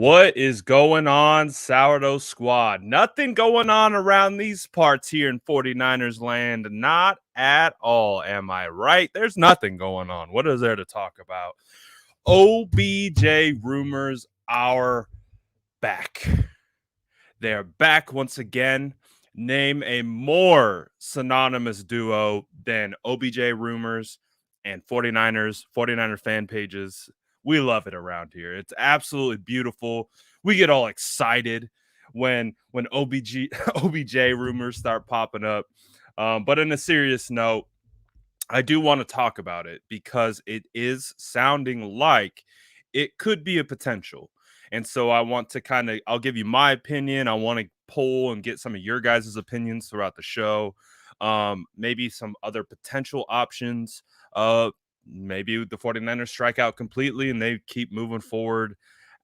What is going on, Sourdough Squad? Nothing going on around these parts here in 49ers land. Not at all. Am I right? There's nothing going on. What is there to talk about? OBJ rumors are back. They are back once again. Name a more synonymous duo than OBJ rumors and 49ers fan pages. We love it around here. It's absolutely beautiful. We get all excited when OBJ rumors start popping up. But in a serious note, I do want to talk about it because it is sounding like it could be a potential. And so I want to I'll give you my opinion. I want to poll and get some of your guys' opinions throughout the show. Maybe some other potential options. Maybe the 49ers strike out completely and they keep moving forward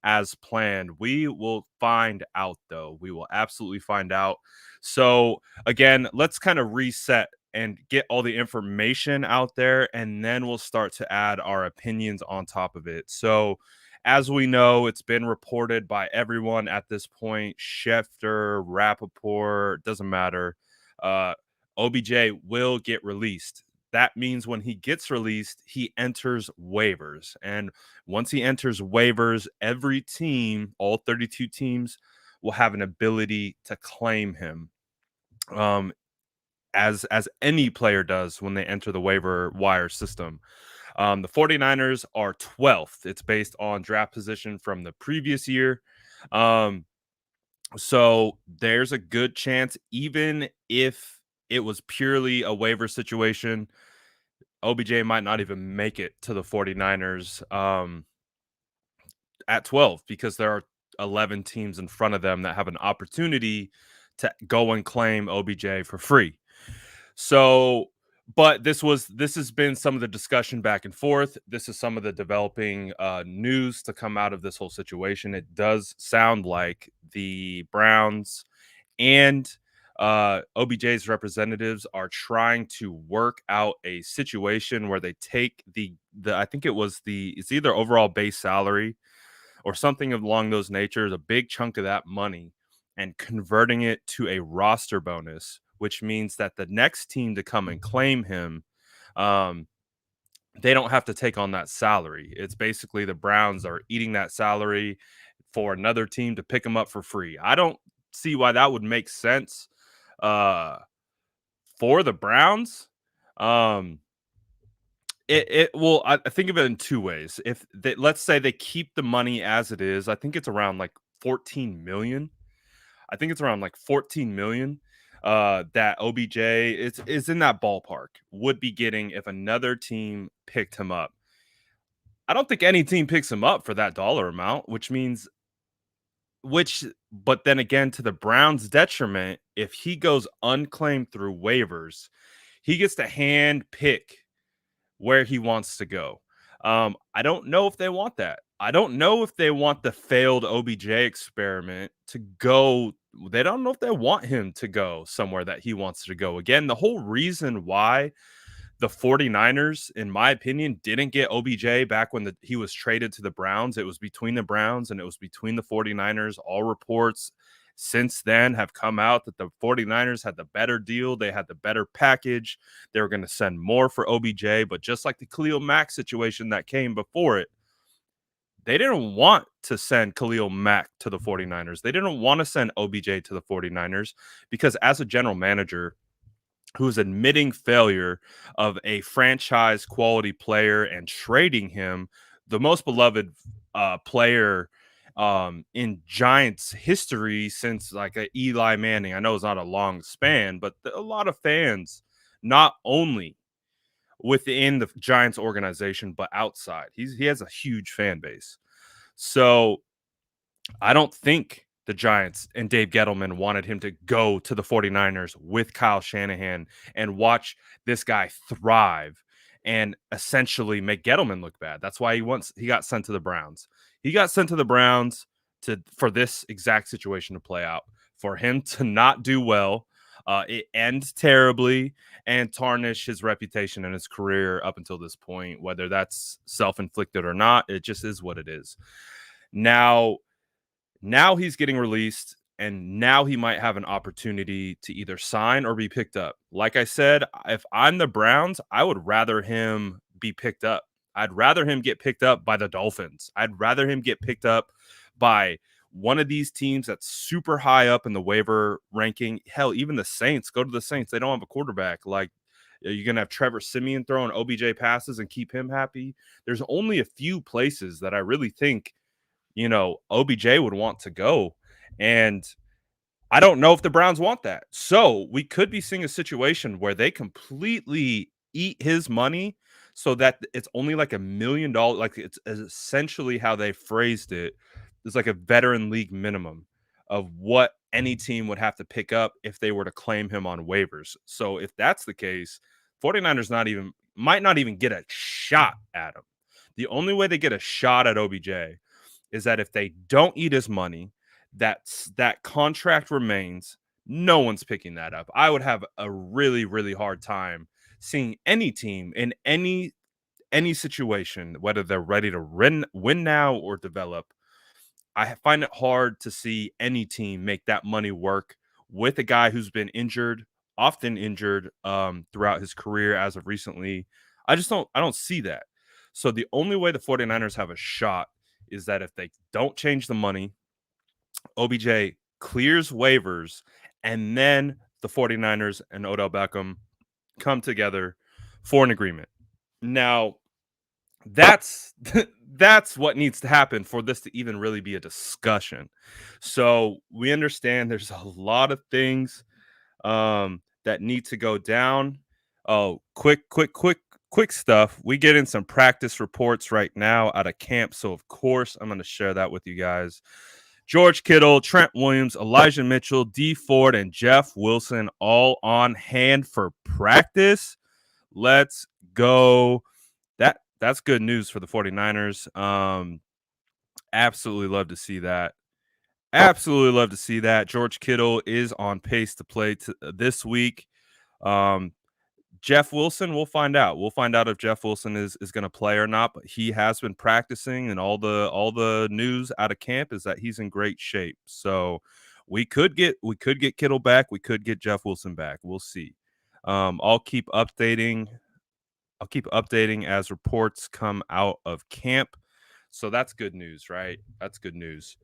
as planned. We will find out, though. We will absolutely find out. So, again, let's kind of reset and get all the information out there, and then we'll start to add our opinions on top of it. So, as we know, it's been reported by everyone at this point. Schefter, Rappaport, doesn't matter. OBJ will get released. That means when he gets released, he enters waivers. And once he enters waivers, every team, all 32 teams, will have an ability to claim him. As any player does when they enter the waiver wire system. The 49ers are 12th. It's based on draft position from the previous year. So there's a good chance, even if it was purely a waiver situation, OBJ might not even make it to the 49ers at 12 because there are 11 teams in front of them that have an opportunity to go and claim OBJ for free. So, but this has been some of the discussion back and forth. This is some of the developing news to come out of this whole situation. It does sound like the Browns and OBJ's representatives are trying to work out a situation where they take the I think it's either overall base salary or something along those natures, a big chunk of that money, and converting it to a roster bonus, which means that the next team to come and claim him, they don't have to take on that salary. It's basically the Browns are eating that salary for another team to pick him up for free. I don't see why that would make sense for the Browns. I think of it in two ways. If they, let's say they keep the money as it is, I think it's around like 14 million. I think it's around like 14 million that OBJ is in that ballpark would be getting if another team picked him up. I don't think any team picks him up for that dollar amount, but then again, to the Browns' detriment, if he goes unclaimed through waivers, he gets to hand pick where he wants to go. I don't know if they want that. I don't know if they want the failed OBJ experiment to go. They don't know if they want him to go somewhere that he wants to go. Again, the whole reason why the 49ers, in my opinion, didn't get OBJ back when he was traded to the Browns. It was between the Browns and it was between the 49ers. All reports since then have come out that the 49ers had the better deal. They had the better package. They were going to send more for OBJ. But just like the Khalil Mack situation that came before it, they didn't want to send Khalil Mack to the 49ers. They didn't want to send OBJ to the 49ers because as a general manager who is admitting failure of a franchise quality player and trading him, the most beloved player in Giants history since like Eli Manning. I know it's not a long span, but a lot of fans, not only within the Giants organization, but outside. He has a huge fan base. So I don't think the Giants and Dave Gettleman wanted him to go to the 49ers with Kyle Shanahan and watch this guy thrive and essentially make Gettleman look bad. That's why he got sent to the Browns. He got sent to the Browns for this exact situation to play out, for him to not do well. It ends terribly and tarnish his reputation and his career up until this point, whether that's self-inflicted or not. It just is what it is. Now, Now he's getting released, and now he might have an opportunity to either sign or be picked up. Like I said, if I'm the Browns, I would rather him be picked up. I'd rather him get picked up by the Dolphins. I'd rather him get picked up by one of these teams that's super high up in the waiver ranking. Hell, even the Saints. Go to the Saints. They don't have a quarterback. Like, you're going to have Trevor Siemian throwing OBJ passes and keep him happy. There's only a few places that I really think OBJ would want to go. And I don't know if the Browns want that. So we could be seeing a situation where they completely eat his money so that it's only like $1 million. Like, it's essentially how they phrased it. It's like a veteran league minimum of what any team would have to pick up if they were to claim him on waivers. So if that's the case, 49ers might not even get a shot at him. The only way they get a shot at OBJ is that if they don't eat his money, that contract remains. No one's picking that up. I would have a really, really hard time seeing any team in any situation, whether they're ready to win now or develop. I find it hard to see any team make that money work with a guy who's been injured, often injured throughout his career as of recently. I don't see that. So the only way the 49ers have a shot is that if they don't change the money, OBJ clears waivers, and then the 49ers and Odell Beckham come together for an agreement. Now, that's that's what needs to happen for this to even really be a discussion. So we understand there's a lot of things that need to go down. Oh, quick stuff. We get in some practice reports right now out of camp. So, of course, I'm going to share that with you guys. George Kittle, Trent Williams, Elijah Mitchell, D Ford, and Jeff Wilson all on hand for practice. Let's go. That's good news for the 49ers. Absolutely love to see that. Absolutely love to see that. George Kittle is on pace to play this week. Jeff Wilson, we'll find out. We'll find out if Jeff Wilson is going to play or not. But he has been practicing, and all the news out of camp is that he's in great shape. So we could get Kittle back. We could get Jeff Wilson back. We'll see. I'll keep updating as reports come out of camp. So that's good news, right? That's good news.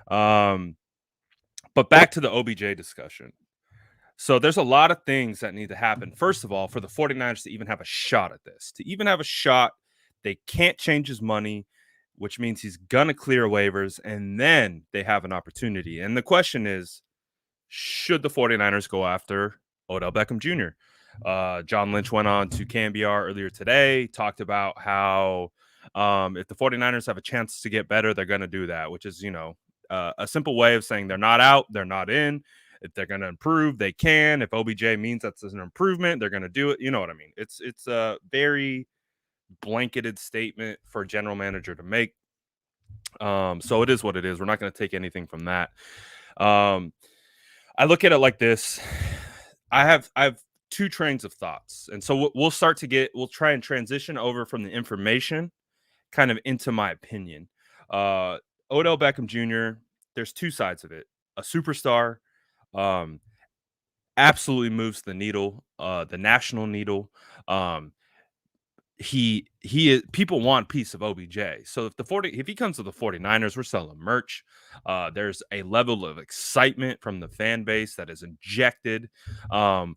But back to the OBJ discussion. So there's a lot of things that need to happen. First of all, for the 49ers to even have a shot at this, they can't change his money, which means he's going to clear waivers, and then they have an opportunity. And the question is, should the 49ers go after Odell Beckham Jr.? John Lynch went on to Cambiar earlier today, talked about how if the 49ers have a chance to get better, they're going to do that, which is, a simple way of saying they're not out, they're not in. If they're going to improve, they can. If OBJ means that's an improvement, they're going to do it. You know what I mean? It's a very blanketed statement for a general manager to make. So it is what it is. We're not going to take anything from that. I look at it like this. I have two trains of thoughts. And so we'll try and transition over from the information kind of into my opinion. Odell Beckham Jr., there's two sides of it. A superstar, absolutely moves the needle, the national needle. He is, people want a piece of OBJ. So if he comes to the 49ers, we're selling merch. There's a level of excitement from the fan base that is injected of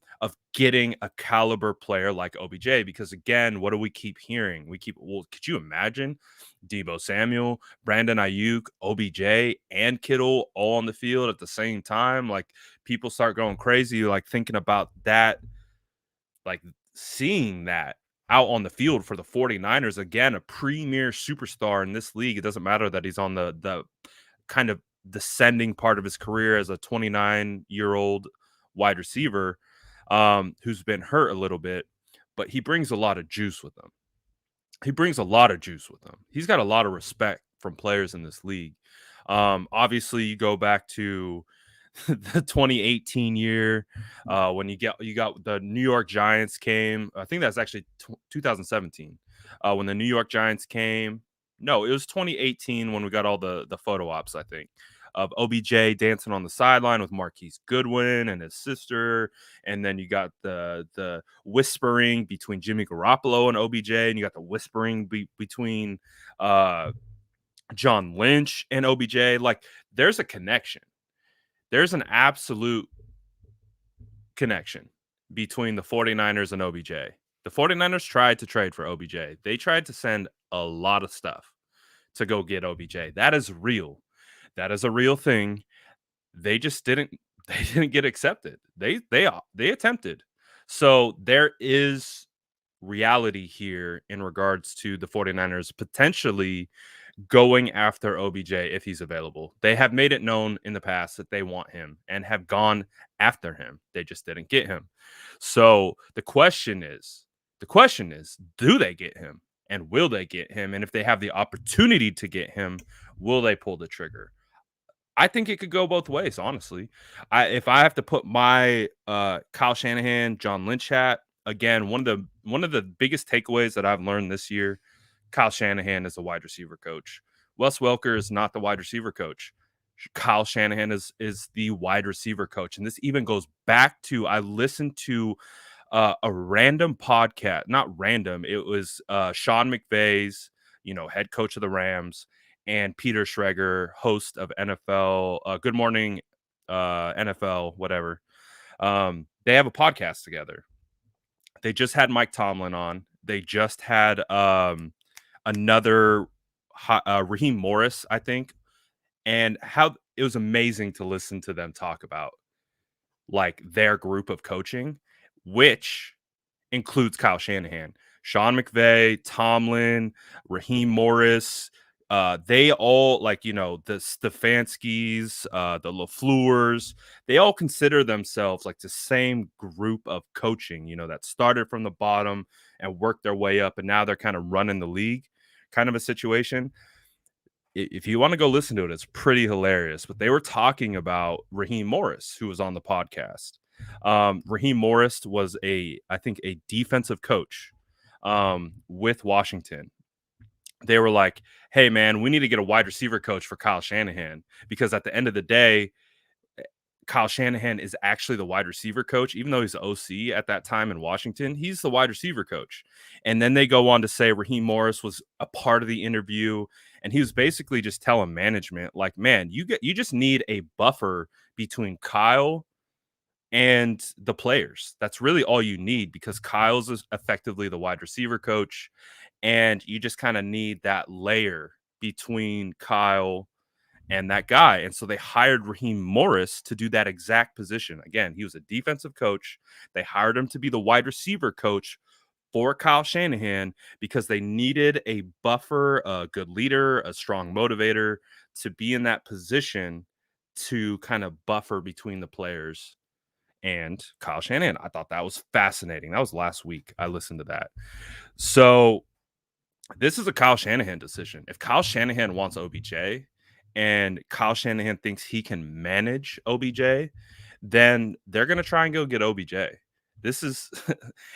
getting a caliber player like OBJ. Because again, what do we keep hearing? Could you imagine Deebo Samuel, Brandon Ayuk, OBJ, and Kittle all on the field at the same time? Like, people start going crazy, like thinking about that, like seeing that out on the field for the 49ers. Again, a premier superstar in this league. It doesn't matter that he's on the kind of descending part of his career as a 29-year-old wide receiver who's been hurt a little bit, but he brings a lot of juice with him. He's got a lot of respect from players in this league. Obviously, you go back to the 2018 year when you got the New York Giants came. I think that's actually 2017 when the New York Giants came. No, it was 2018 when we got all the photo ops, I think. of OBJ dancing on the sideline with Marquise Goodwin and his sister, and then you got the whispering between Jimmy Garoppolo and OBJ, and you got the whispering between John Lynch and OBJ. Like, there's a connection. There's an absolute connection between the 49ers and OBJ. The 49ers tried to trade for OBJ. They tried to send a lot of stuff to go get OBJ. That is real. That is a real thing. They just didn't they didn't get accepted. They attempted. So there is reality here in regards to the 49ers potentially going after OBJ if he's available. They have made it known in the past that they want him and have gone after him. They just didn't get him. So the question is, do they get him? And will they get him? And if they have the opportunity to get him, will they pull the trigger? I think it could go both ways, honestly. If I have to put my Kyle Shanahan, John Lynch hat, again, one of the biggest takeaways that I've learned this year, Kyle Shanahan is a wide receiver coach. Wes Welker is not the wide receiver coach. Kyle Shanahan is the wide receiver coach. And this even goes back to, I listened to a random podcast, not random. It was Sean McVay's, head coach of the Rams, and Peter Schrager, host of NFL, Good Morning NFL, whatever. They have a podcast together. They just had Mike Tomlin on. They just had another Raheem Morris, I think, and how it was amazing to listen to them talk about like their group of coaching, which includes Kyle Shanahan, Sean McVay, Tomlin, Raheem Morris. They all, like, the Stefanskis, the LaFleurs, they all consider themselves like the same group of coaching, that started from the bottom and worked their way up. And now they're kind of running the league kind of a situation. If you want to go listen to it, it's pretty hilarious. But they were talking about Raheem Morris, who was on the podcast. Raheem Morris was I think a defensive coach with Washington. They were like, hey, man, we need to get a wide receiver coach for Kyle Shanahan, because at the end of the day, Kyle Shanahan is actually the wide receiver coach. Even though he's the OC at that time in Washington, he's the wide receiver coach. And then they go on to say Raheem Morris was a part of the interview, and he was basically just telling management, like, man, you just need a buffer between Kyle and the players. That's really all you need, because Kyle's is effectively the wide receiver coach, and you just kind of need that layer between Kyle and that guy. And so they hired Raheem Morris to do that exact position. Again, he was a defensive coach. They hired him to be the wide receiver coach for Kyle Shanahan because they needed a buffer, a good leader, a strong motivator to be in that position to kind of buffer between the players and Kyle Shanahan. I thought that was fascinating. That was last week. I listened to that. So this is a Kyle Shanahan decision. If Kyle Shanahan wants OBJ and Kyle Shanahan thinks he can manage OBJ, then they're going to try and go get OBJ. This is,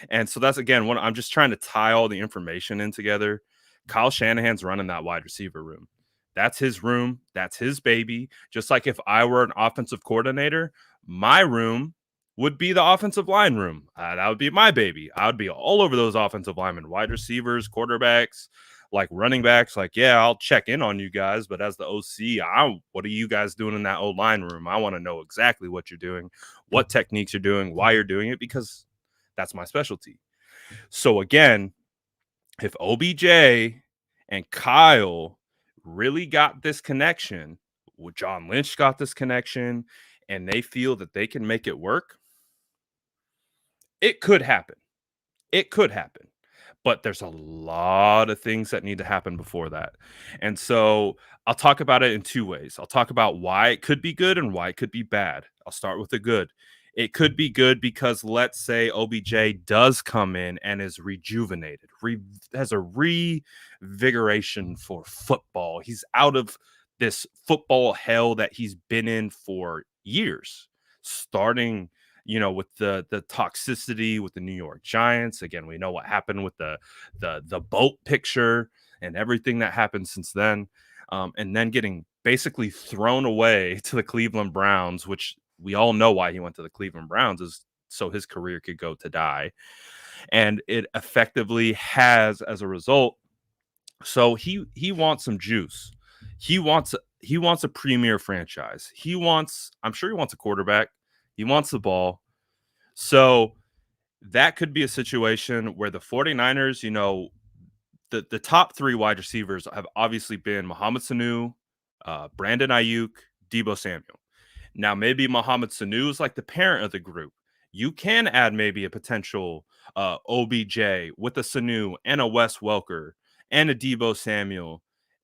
and so that's, again, what I'm just trying to tie all the information in together. Kyle Shanahan's running that wide receiver room. That's his room. That's his baby. Just like if I were an offensive coordinator, my room would be the offensive line room. That would be my baby. I would be all over those offensive linemen, wide receivers, quarterbacks, like running backs. Like, yeah, I'll check in on you guys, but as the OC, what are you guys doing in that old line room? I want to know exactly what you're doing, what techniques you're doing, why you're doing it, because that's my specialty. So again, if OBJ and Kyle really got this connection, John Lynch got this connection, and they feel that they can make it work, it could happen. It could happen. But there's a lot of things that need to happen before that. And so I'll talk about it in two ways. I'll talk about why it could be good and why it could be bad. I'll start with the good. It could be good because, let's say, OBJ does come in and is rejuvenated, has a revigoration for football. He's out of this football hell that he's been in for years, starting with the toxicity with the New York Giants. Again, we know what happened with the boat picture and everything that happened since then. And then getting basically thrown away to the Cleveland Browns, which we all know why he went to the Cleveland Browns is so his career could go to die. And it effectively has as a result. So he wants some juice. He wants a premier franchise. I'm sure he wants a quarterback. He wants the ball. So that could be a situation where the 49ers, the top three wide receivers have obviously been Mohamed Sanu, Brandon Ayuk, Debo Samuel. Now, maybe Mohamed Sanu is like the parent of the group. You can add maybe a potential OBJ with a Sanu and a Wes Welker and a Debo Samuel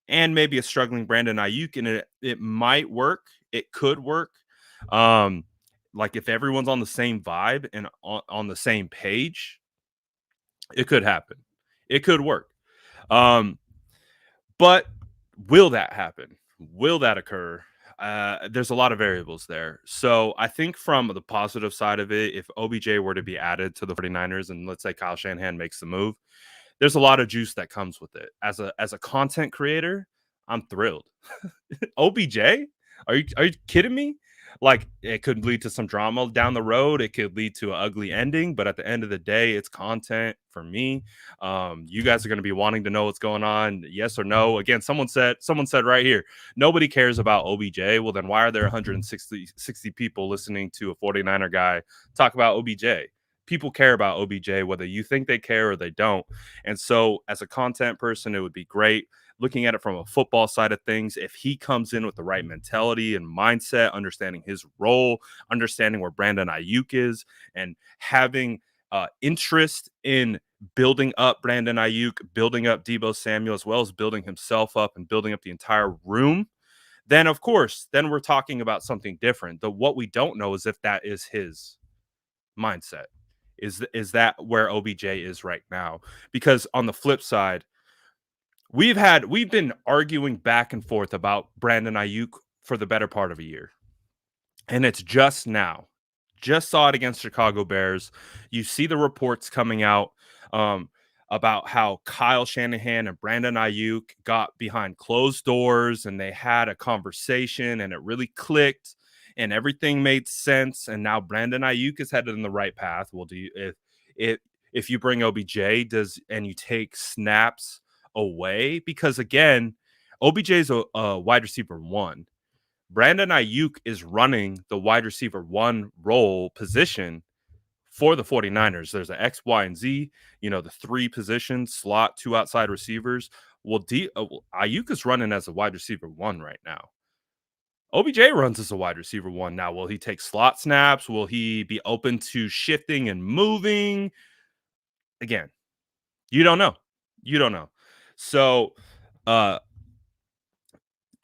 and maybe a struggling Brandon Ayuk, and it might work. It could work. Um, like if everyone's on the same vibe and on the same page, it could happen. It could work. Um, but will that happen? Will that occur? There's a lot of variables there. So I think from the positive side of it, if OBJ were to be added to the 49ers and let's say Kyle Shanahan makes the move, there's a lot of juice that comes with it. As a content creator, I'm thrilled. OBJ? Are you kidding me? Like it could lead to some drama down the road. It could lead to an ugly ending, but at the end of the day, it's content for me. You guys are going to be wanting to know what's going on, yes or no. Again, someone said right here, nobody cares about OBJ. Well, then why are there 160 people listening to a 49er guy talk about OBJ? People care about OBJ, whether you think they care or they don't. And so, as a content person, it would be great looking at it from a football side of things, if he comes in with the right mentality and mindset, understanding his role, understanding where Brandon Ayuk is, and having interest in building up Brandon Ayuk, building up Debo Samuel, as well as building himself up and building up the entire room, then of course, then we're talking about something different. What we don't know is if that is his mindset. Is that where OBJ is right now? Because on the flip side, we've been arguing back and forth about Brandon Ayuk for the better part of a year. And it's just now. Just saw it against Chicago Bears. You see the reports coming out um, about how Kyle Shanahan and Brandon Ayuk got behind closed doors and they had a conversation and it really clicked and everything made sense. And now Brandon Ayuk is headed in the right path. Well, do you if if you bring OBJ and you take snaps away? Because again, OBJ is a wide receiver one. Brandon Ayuk is running the wide receiver one role position for the 49ers. There's an X, Y, and Z, the three positions, slot, two outside receivers. Well, Ayuk is running as a wide receiver one right now. OBJ runs as a wide receiver one now. Will he take slot snaps? Will he be open to shifting and moving? Again, you don't know. You don't know. So, uh,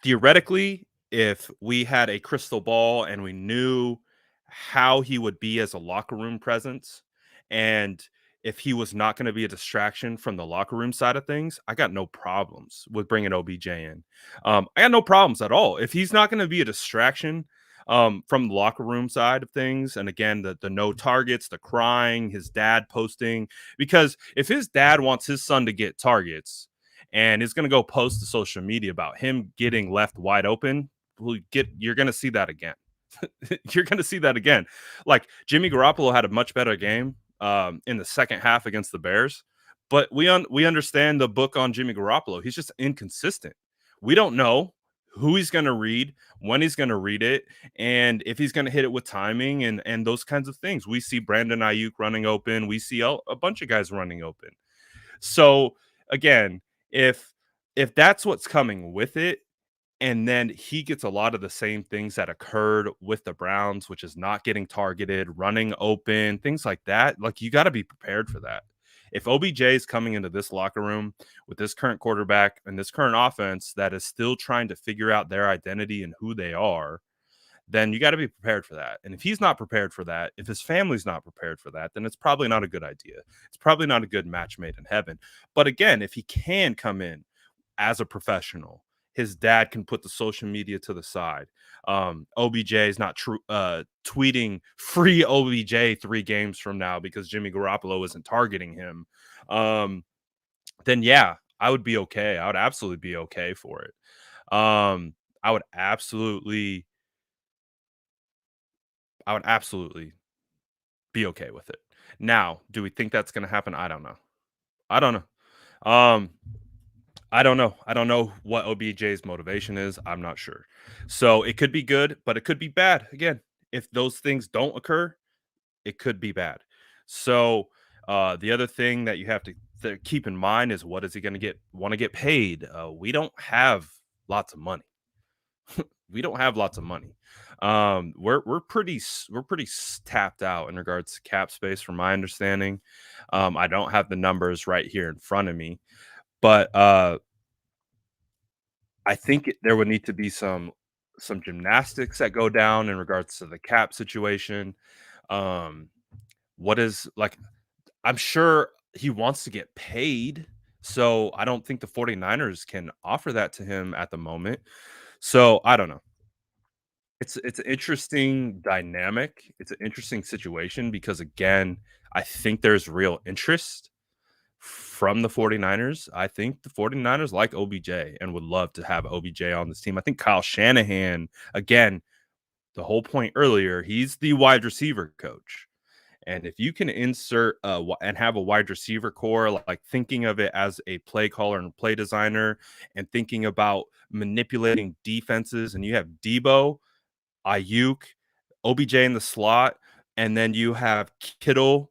theoretically, if we had a crystal ball and we knew how he would be as a locker room presence, and if he was not going to be a distraction from the locker room side of things, I got no problems with bringing OBJ in. I got no problems at all. If he's not going to be a distraction from the locker room side of things, and again, the no targets, the crying, his dad posting, because if his dad wants his son to get targets, and is going to go post to social media about him getting left wide open, you're going to see that again. You're going to see that again. Like Jimmy Garoppolo had a much better game in the second half against the Bears, but we understand the book on Jimmy Garoppolo. He's just inconsistent. We don't know who he's going to read, when he's going to read it, and if he's going to hit it with timing and those kinds of things. We see Brandon Ayuk running open. We see a bunch of guys running open. So again, if that's what's coming with it, and then he gets a lot of the same things that occurred with the Browns, which is not getting targeted, running open, things like that, like you got to be prepared for that. If OBJ is coming into this locker room with this current quarterback and this current offense that is still trying to figure out their identity and who they are, then you got to be prepared for that. And if he's not prepared for that, if his family's not prepared for that, then it's probably not a good idea. It's probably not a good match made in heaven. But again, if he can come in as a professional, his dad can put the social media to the side. OBJ is not tweeting free OBJ 3 games from now because Jimmy Garoppolo isn't targeting him. Then yeah, I would be okay. I would absolutely be okay for it. I would absolutely I would absolutely be okay with it. Now, do we think that's gonna happen? I don't know. I don't know. I don't know. I don't know what OBJ's motivation is. I'm not sure. So it could be good, but it could be bad. Again, if those things don't occur, it could be bad. So the other thing that you have to keep in mind is what is he going to get want to get paid? We don't have lots of money. We don't have lots of money. We're pretty tapped out in regards to cap space, from my understanding. I don't have the numbers right here in front of me, but I think there would need to be some gymnastics that go down in regards to the cap situation. Um, what is like I'm sure he wants to get paid, so I don't think the 49ers can offer that to him at the moment. So I don't know. It's an interesting dynamic. It's an interesting situation because again, I think there's real interest from the 49ers. I think the 49ers like OBJ and would love to have OBJ on this team. I think Kyle Shanahan, again, the whole point earlier, he's the wide receiver coach. And if you can insert and have a wide receiver core, like thinking of it as a play caller and play designer and thinking about manipulating defenses, and you have Debo, Ayuk, OBJ in the slot, and then you have Kittle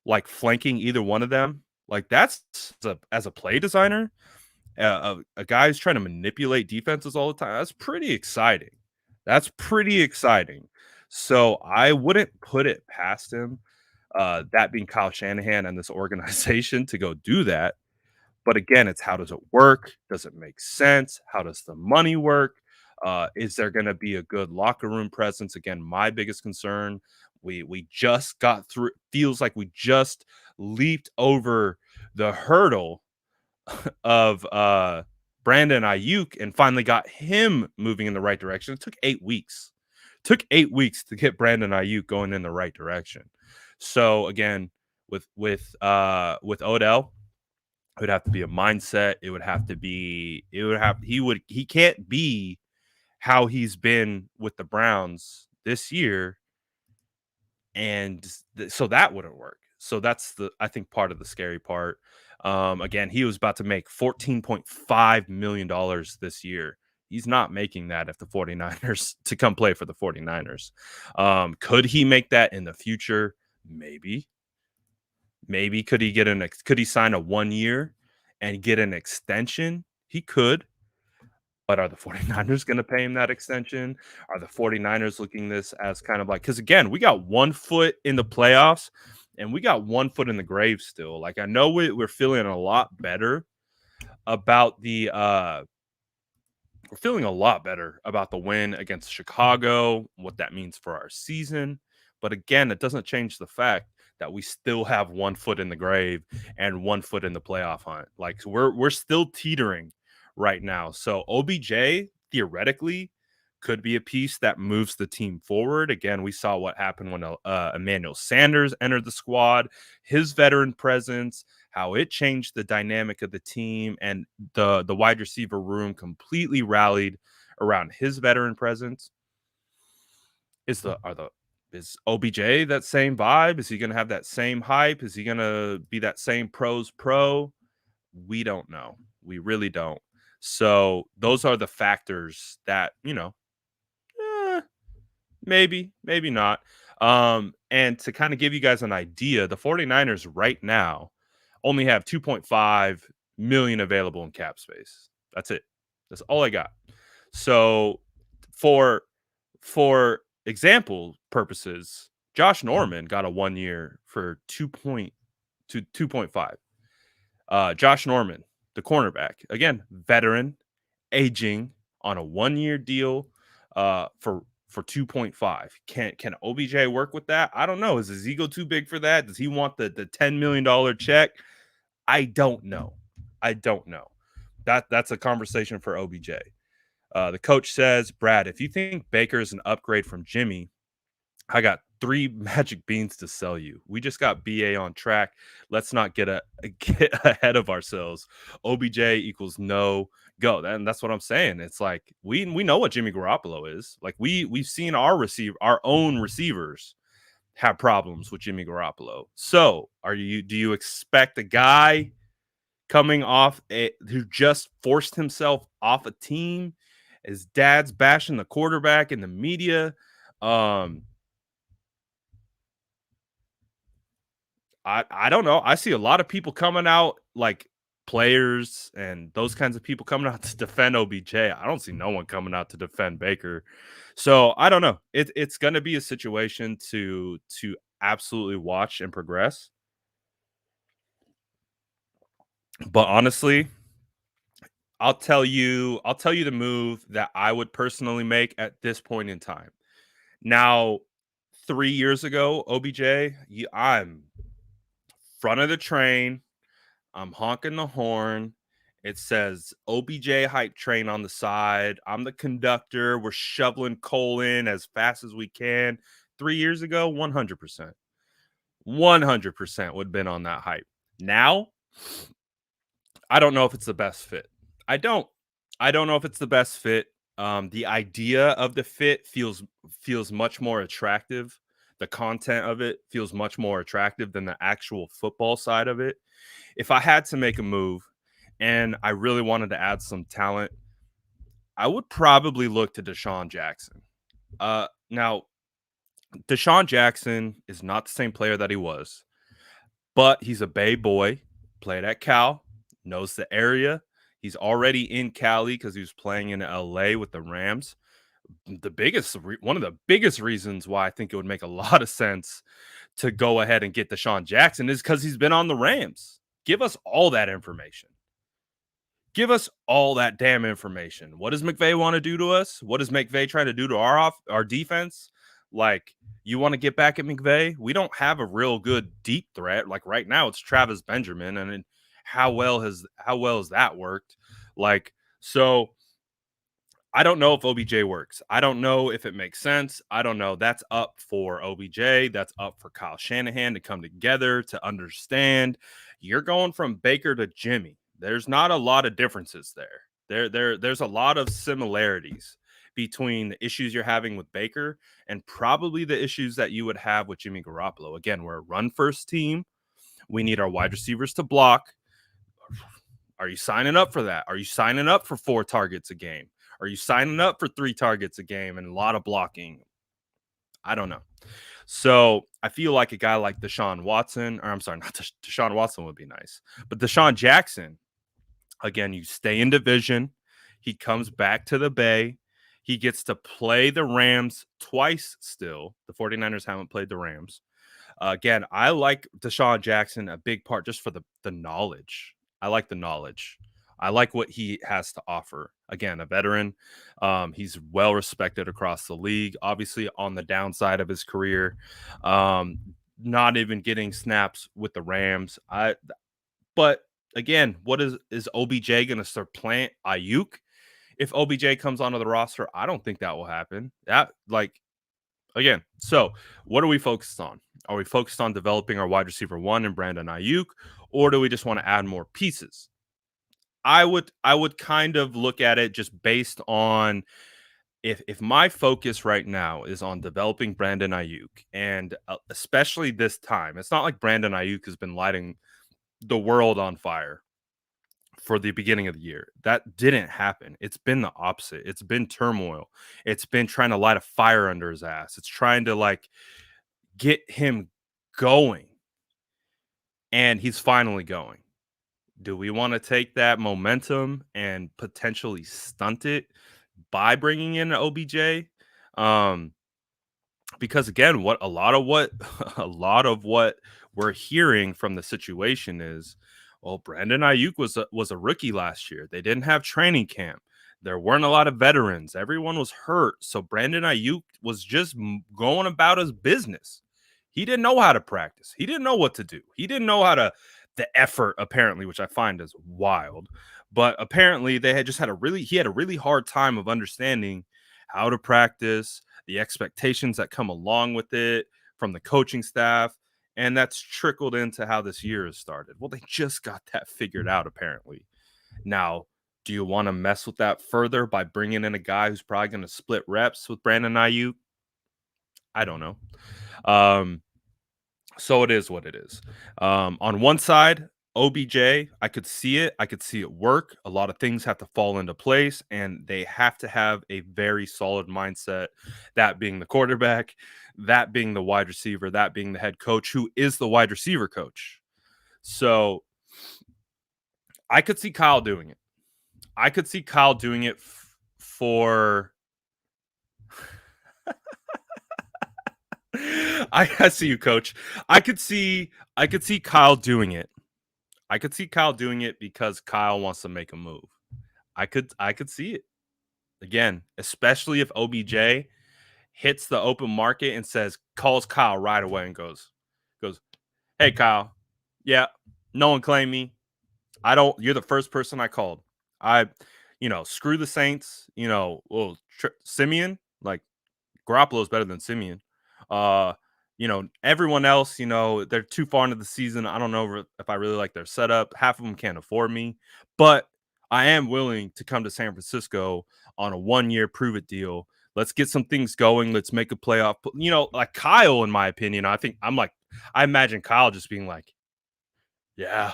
like flanking either one of them. Like that's as a play designer, a guy who's trying to manipulate defenses all the time. That's pretty exciting. That's pretty exciting. So I wouldn't put it past him, that being Kyle Shanahan and this organization, to go do that. But again, it's how does it work? Does it make sense? How does the money work? Is there going to be a good locker room presence? Again, my biggest concern. We just got through. Feels like we just leaped over the hurdle of Brandon Ayuk and finally got him moving in the right direction. It took 8 weeks. Took 8 weeks to get Brandon Ayuk going in the right direction. So again, with Odell, it would have to be a mindset. It would have to be. It would have. He can't be how he's been with the Browns this year, and so that wouldn't work. So that's the I think part of the scary part. Again, he was about to make $14.5 million this year. He's not making that if the 49ers to come play for the 49ers. Could he make that in the future? Maybe. Maybe could he sign a 1 year and get an extension? He could. But are the 49ers going to pay him that extension? Are the 49ers looking this as kind of like, because again, we got 1 foot in the playoffs and we got 1 foot in the grave still. Like, I know we're feeling a lot better about we're feeling a lot better about the win against Chicago, what that means for our season. But again, it doesn't change the fact that we still have 1 foot in the grave and 1 foot in the playoff hunt. Like we're still teetering right now. So OBJ theoretically could be a piece that moves the team forward. Again, we saw what happened when Emmanuel Sanders entered the squad, his veteran presence, how it changed the dynamic of the team, and the wide receiver room completely rallied around his veteran presence. Is OBJ that same vibe? Is he going to have that same hype? Is he going to be that same pros pro? We don't know. We really don't. So those are the factors that, eh, maybe not. And to kind of give you guys an idea, the 49ers right now only have 2.5 million available in cap space. That's it. That's all I got. So for for example purposes, Josh Norman got a 1 year for 2.5. Josh Norman, the cornerback, again, veteran, aging, on a 1 year deal for 2.5. Can OBJ work with that? I don't know. Is his ego too big for that? Does he want the $10 million check? I don't know. I don't know. That's a conversation for OBJ. The coach says, Brad, if you think Baker is an upgrade from Jimmy, I got three magic beans to sell you. We just got BA on track. Let's not get ahead of ourselves. OBJ equals no go. That's what I'm saying. It's like we know what Jimmy Garoppolo is. Like we've seen our own receivers have problems with Jimmy Garoppolo. So do you expect a guy coming off who just forced himself off a team? His dad's bashing the quarterback in the media. Um, I don't know. I see a lot of people coming out, like players and those kinds of people coming out to defend OBJ. I don't see no one coming out to defend Baker. So I don't know. It's going to be a situation to absolutely watch and progress. But honestly, I'll tell you the move that I would personally make at this point in time. Now, 3 years ago, OBJ, I'm front of the train. I'm honking the horn. It says OBJ hype train on the side. I'm the conductor. We're shoveling coal in as fast as we can. 3 years ago, 100%. 100% would have been on that hype. Now, I don't know if it's the best fit. I don't. I don't know if it's the best fit. The idea of the fit feels much more attractive. The content of it feels much more attractive than the actual football side of it. If I had to make a move and I really wanted to add some talent, I would probably look to Deshaun Jackson. Now, Deshaun Jackson is not the same player that he was, but he's a Bay boy, played at Cal, knows the area. He's already in Cali because he was playing in LA with the Rams. One of the biggest reasons why I think it would make a lot of sense to go ahead and get Deshaun Jackson is because he's been on the Rams. Give us all that information. Give us all that damn information. What does McVay want to do to us? What does McVay try to do to our defense? Like, you want to get back at McVay? We don't have a real good deep threat. Like right now, it's Travis Benjamin, and how well has that worked? Like, so I don't know if OBJ works. I don't know if it makes sense. I don't know. That's up for OBJ. That's up for Kyle Shanahan to come together to understand. You're going from Baker to Jimmy. There's not a lot of differences there. There's a lot of similarities between the issues you're having with Baker and probably the issues that you would have with Jimmy Garoppolo. Again, we're a run first team. We need our wide receivers to block. Are you signing up for that? Are you signing up for 4 targets a game? Are you signing up for 3 targets a game and a lot of blocking? I don't know. So I feel like a guy like Deshaun Watson, or I'm sorry, not Deshaun Watson would be nice, but Deshaun Jackson, again, you stay in division. He comes back to the Bay. He gets to play the Rams twice still. The 49ers haven't played the Rams. Again, I like Deshaun Jackson a big part just for the knowledge. I like the knowledge. I like what he has to offer. Again, a veteran. He's well respected across the league. Obviously, on the downside of his career, um, not even getting snaps with the Rams. But again, what is OBJ going to supplant Ayuk? If OBJ comes onto the roster, I don't think that will happen. That like again, so what are we focused on? Are we focused on developing our wide receiver one and Brandon Ayuk, or do we just want to add more pieces? I would kind of look at it just based on if my focus right now is on developing Brandon Ayuk, and especially this time, it's not like Brandon Ayuk has been lighting the world on fire for the beginning of the year. That didn't happen. It's been the opposite. It's been turmoil. It's been trying to light a fire under his ass. It's trying to like get him going, and he's finally going. Do we want to take that momentum and potentially stunt it by bringing in OBJ? Um, because again, what a lot of what a lot of what we're hearing from the situation is, well, Brandon Ayuk was a rookie last year. They didn't have training camp. There weren't a lot of veterans. Everyone was hurt. So Brandon Ayuk was just going about his business. He didn't know how to practice. He didn't know what to do. He didn't know how to the effort apparently, which I find is wild. But apparently they had just had he had a really hard time of understanding how to practice, the expectations that come along with it, from the coaching staff, and that's trickled into how this year has started. Well, they just got that figured out, apparently. Now, do you want to mess with that further by bringing in a guy who's probably going to split reps with Brandon Ayuk? I don't know. Um, so it is what it is. On one side, OBJ, I could see it. I could see it work. A lot of things have to fall into place, and they have to have a very solid mindset. That being the quarterback, that being the wide receiver, that being the head coach, who is the wide receiver coach. So I could see Kyle doing it. I could see Kyle doing it for. I see you, coach. I could see Kyle doing it. I could see Kyle doing it because Kyle wants to make a move. I could see it. Again, especially if OBJ hits the open market and calls Kyle right away and goes, "Hey Kyle, yeah, no one claimed me. You're the first person I called. I, screw the Saints, Simeon, like Garoppolo's better than Simeon. Uh, everyone else, they're too far into the season. I don't know if I really like their setup. Half of them can't afford me, but I am willing to come to San Francisco on a 1-year prove it deal. Let's get some things going. Let's make a playoff. Like Kyle, in my opinion, I imagine Kyle just being like, yeah.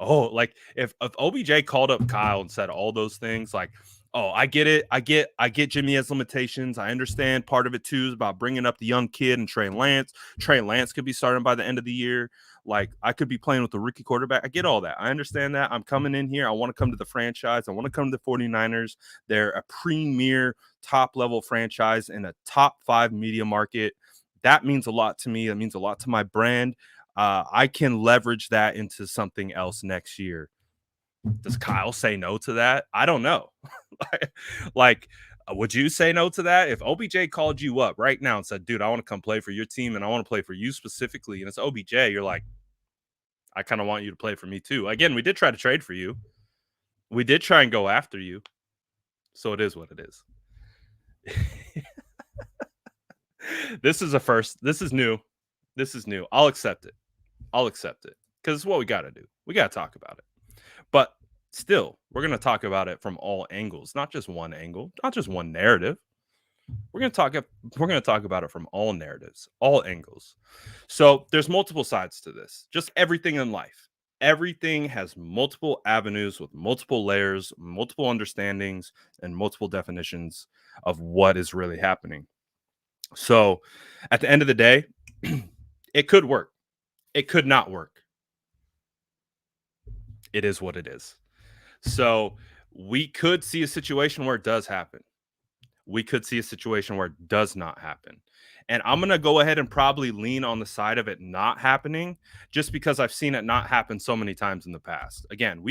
Oh, like if OBJ called up Kyle and said all those things, like, oh, I get it. I get Jimmy has limitations. I understand part of it too is about bringing up the young kid and Trey Lance. Trey Lance could be starting by the end of the year. Like I could be playing with the rookie quarterback. I get all that. I understand that. I'm coming in here. I want to come to the franchise. I want to come to the 49ers. They're a premier top level franchise in a top 5 media market. That means a lot to me. That means a lot to my brand. I can leverage that into something else next year. Does Kyle say no to that? I don't know. Would you say no to that? If OBJ called you up right now and said, dude, I want to come play for your team and I want to play for you specifically, and it's OBJ, you're like, I kind of want you to play for me too. Again, we did try to trade for you. We did try and go after you. So it is what it is. This is a first. This is new. I'll accept it. Because it's what we got to do. We got to talk about it. But still, we're going to talk about it from all angles, not just one angle, not just one narrative. We're going to talk about it from all narratives, all angles. So there's multiple sides to this. Just everything in life. Everything has multiple avenues with multiple layers, multiple understandings, and multiple definitions of what is really happening. So at the end of the day, it could work. It could not work. It is what it is. So we could see a situation where it does happen. We could see a situation where it does not happen. And I'm going to go ahead and probably lean on the side of it not happening just because I've seen it not happen so many times in the past. Again,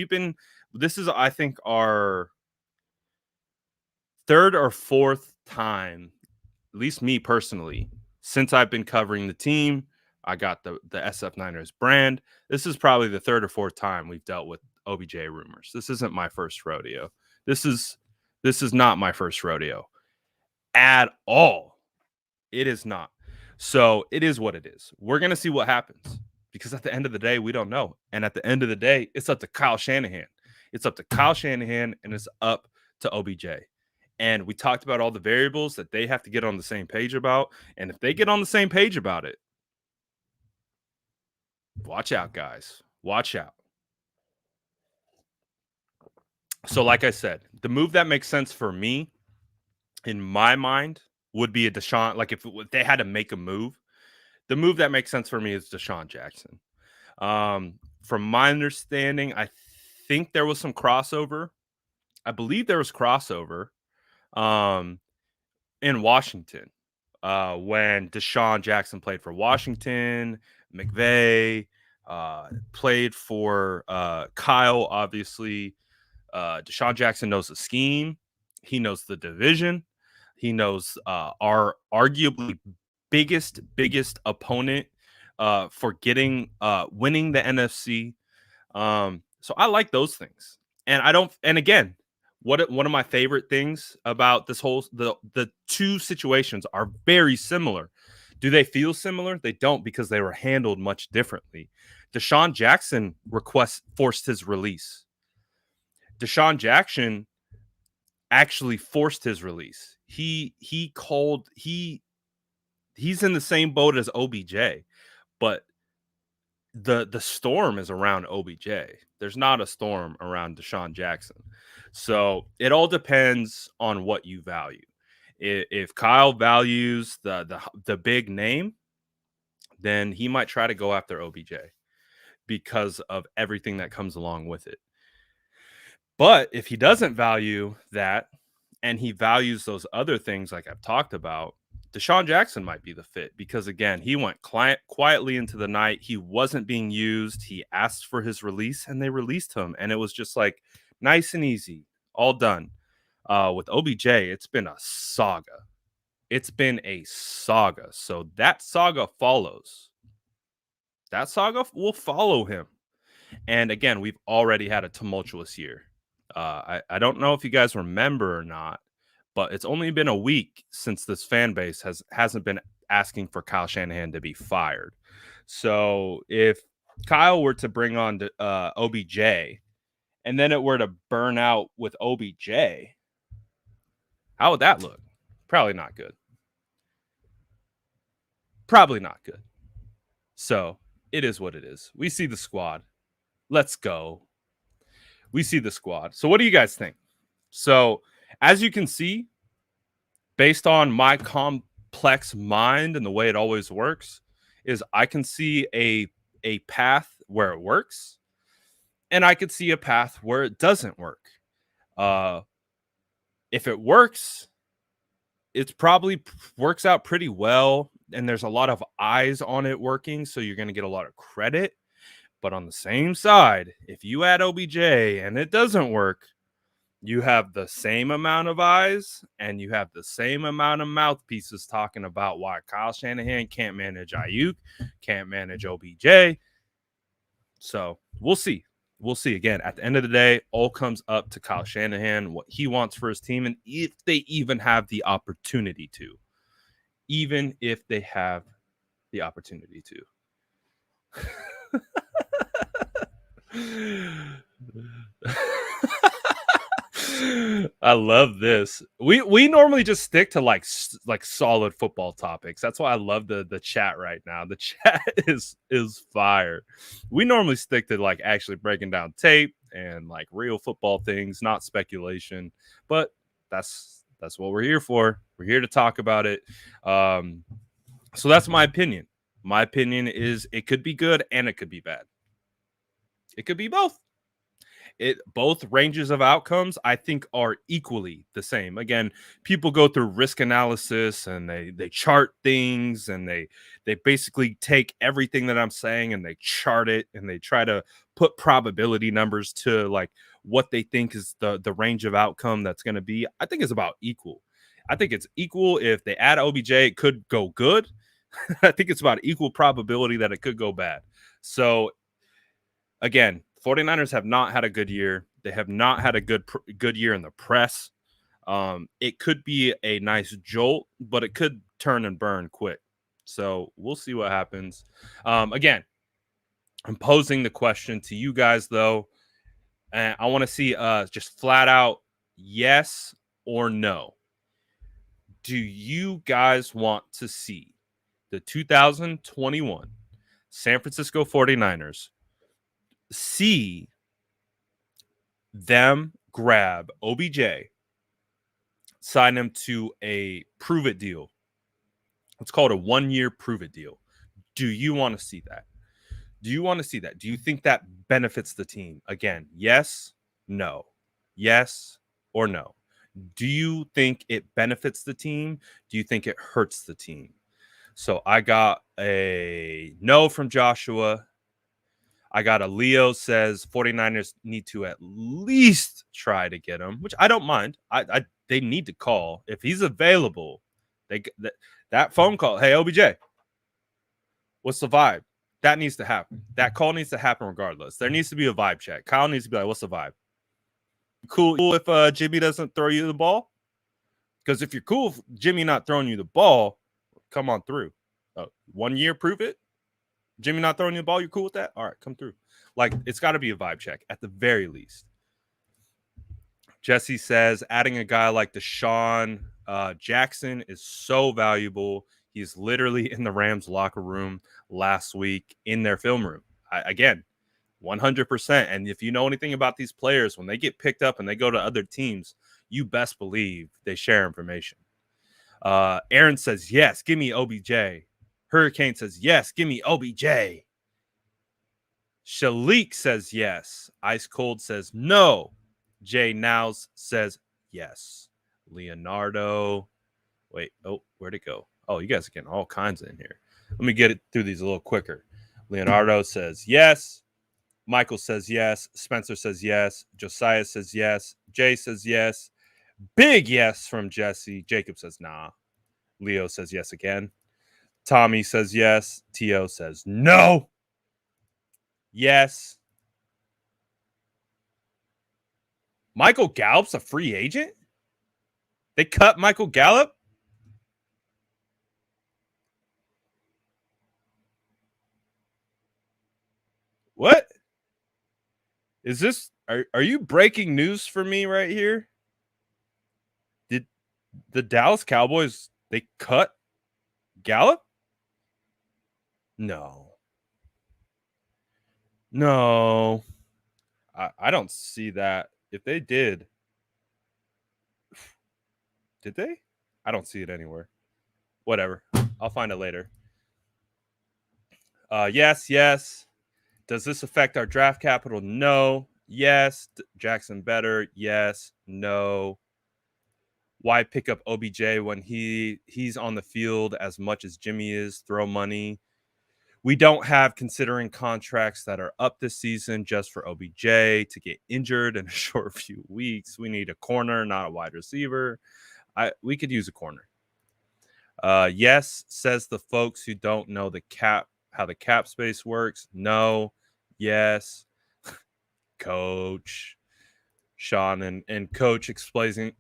this is, I think, our third or fourth time, at least me personally, since I've been covering the team. I got the SF Niners brand. This is probably the third or fourth time we've dealt with OBJ rumors. This isn't my first rodeo. This is not my first rodeo at all. It is not. So it is what it is. We're going to see what happens because at the end of the day, we don't know. And at the end of the day, it's up to Kyle Shanahan. It's up to Kyle Shanahan and it's up to OBJ. And we talked about all the variables that they have to get on the same page about. And if they get on the same page about it, watch out, guys. Watch out. So, like I said, the move that makes sense for me, in my mind, would be a Deshaun. Like if they had to make a move, the move that makes sense for me is Deshaun Jackson. From my understanding, I think there was some crossover. I believe there was crossover in Washington when Deshaun Jackson played for Washington. McVay played for Kyle, obviously. Deshaun Jackson knows the scheme. He knows the division. He knows our arguably biggest opponent for winning the NFC. So I like those things. And I don't. And again, one of my favorite things about this whole the two situations are very similar. Do they feel similar? They don't, because they were handled much differently. Deshaun Jackson forced his release. Deshaun Jackson actually forced his release. He's in the same boat as OBJ, but the storm is around OBJ. There's not a storm around Deshaun Jackson. So it all depends on what you value. If Kyle values the big name, then he might try to go after OBJ because of everything that comes along with it. But if he doesn't value that and he values those other things like I've talked about, Deshaun Jackson might be the fit because, again, he went quietly into the night. He wasn't being used. He asked for his release and they released him. And it was just like nice and easy, all done. With OBJ, it's been a saga. It's been a saga. So that saga follows. That saga will follow him. And again, we've already had a tumultuous year. I don't know if you guys remember or not, but it's only been a week since this fan base hasn't been asking for Kyle Shanahan to be fired. So if Kyle were to bring on OBJ and then it were to burn out with OBJ, how would that look? Probably not good. Probably not good. So it is what it is. We see the squad. Let's go. We see the squad. So what do you guys think? So as you can see, based on my complex mind and the way it always works, is I can see a path where it works, and I could see a path where it doesn't work. If it works, it probably works out pretty well, and there's a lot of eyes on it working, so you're going to get a lot of credit. But on the same side, if you add OBJ and it doesn't work, you have the same amount of eyes and you have the same amount of mouthpieces talking about why Kyle Shanahan can't manage Ayuk, can't manage OBJ. So we'll see. We'll see. Again, at the end of the day, all comes up to Kyle Shanahan, what he wants for his team, and if they even have the opportunity to. Even if they have the opportunity to. I love this. We normally just stick to like solid football topics. That's why I love the chat right now. The chat is fire. We normally stick to like actually breaking down tape and like real football things, not speculation. But that's what we're here for. We're here to talk about it. So that's my opinion. My opinion is it could be good and it could be bad. It could be both. Both ranges of outcomes, I think, are equally the same. Again, people go through risk analysis and they chart things and they basically take everything that I'm saying and they chart it and they try to put probability numbers to like what they think is the range of outcome that's going to be. I think it's about equal. I think it's equal. If they add OBJ, it could go good. I think it's about equal probability that it could go bad. So again, 49ers have not had a good year. They have not had a good year in the press. It could be a nice jolt, but it could turn and burn quick. So we'll see what happens. Again, I'm posing the question to you guys, though. And I want to see just flat out yes or no. Do you guys want to see the 2021 San Francisco 49ers see them grab OBJ, sign him to a prove it deal? It's called a 1-year prove it deal. Do you want to see that? Do you want to see that? Do you think that benefits the team? Again, yes, no. Yes or no. Do you think it benefits the team? Do you think it hurts the team? So I got a no from Joshua. I got a Leo that 49ers need to at least try to get him, which I don't mind. They need to call. If he's available, that phone call, hey, OBJ, what's the vibe? That needs to happen. That call needs to happen regardless. There needs to be a vibe check. Kyle needs to be like, what's the vibe? Cool if Jimmy doesn't throw you the ball? Because if you're cool with Jimmy not throwing you the ball, come on through. 1 year, prove it. Jimmy not throwing you the ball, you're cool with that? All right, come through. Like, it's got to be a vibe check at the very least. Jesse says adding a guy like Deshaun Jackson is so valuable. He's literally in the Rams locker room last week in their film room. Again, 100%. And if you know anything about these players, when they get picked up and they go to other teams, you best believe they share information. Aaron says, yes, give me OBJ. Hurricane says, yes, give me OBJ. Shalik says, yes. Ice Cold says, no. Jay Nows says, yes. Leonardo. Wait, where'd it go? Oh, you guys are getting all kinds in here. Let me get it through these a little quicker. Leonardo says, yes. Michael says, yes. Spencer says, yes. Josiah says, yes. Jay says, yes. Big yes from Jesse. Jacob says, nah. Leo says, yes again. Tommy says, yes. T.O. says, no. Yes. Michael Gallup's a free agent? They cut Michael Gallup? What? Is this are you breaking news for me right here? Did the Dallas Cowboys they cut Gallup? No. I don't see that. If they did they? I don't see it anywhere. Whatever. I'll find it later. Yes. Does this affect our draft capital? No. Yes. Jackson better. Yes. No. Why pick up OBJ when he's on the field as much as Jimmy is? Throw money. We don't have considering contracts that are up this season just for OBJ to get injured in a short few weeks. We need a corner, not a wide receiver. We could use a corner. Yes, says the folks who don't know how the cap space works. No. Yes. Coach Sean and Coach explaining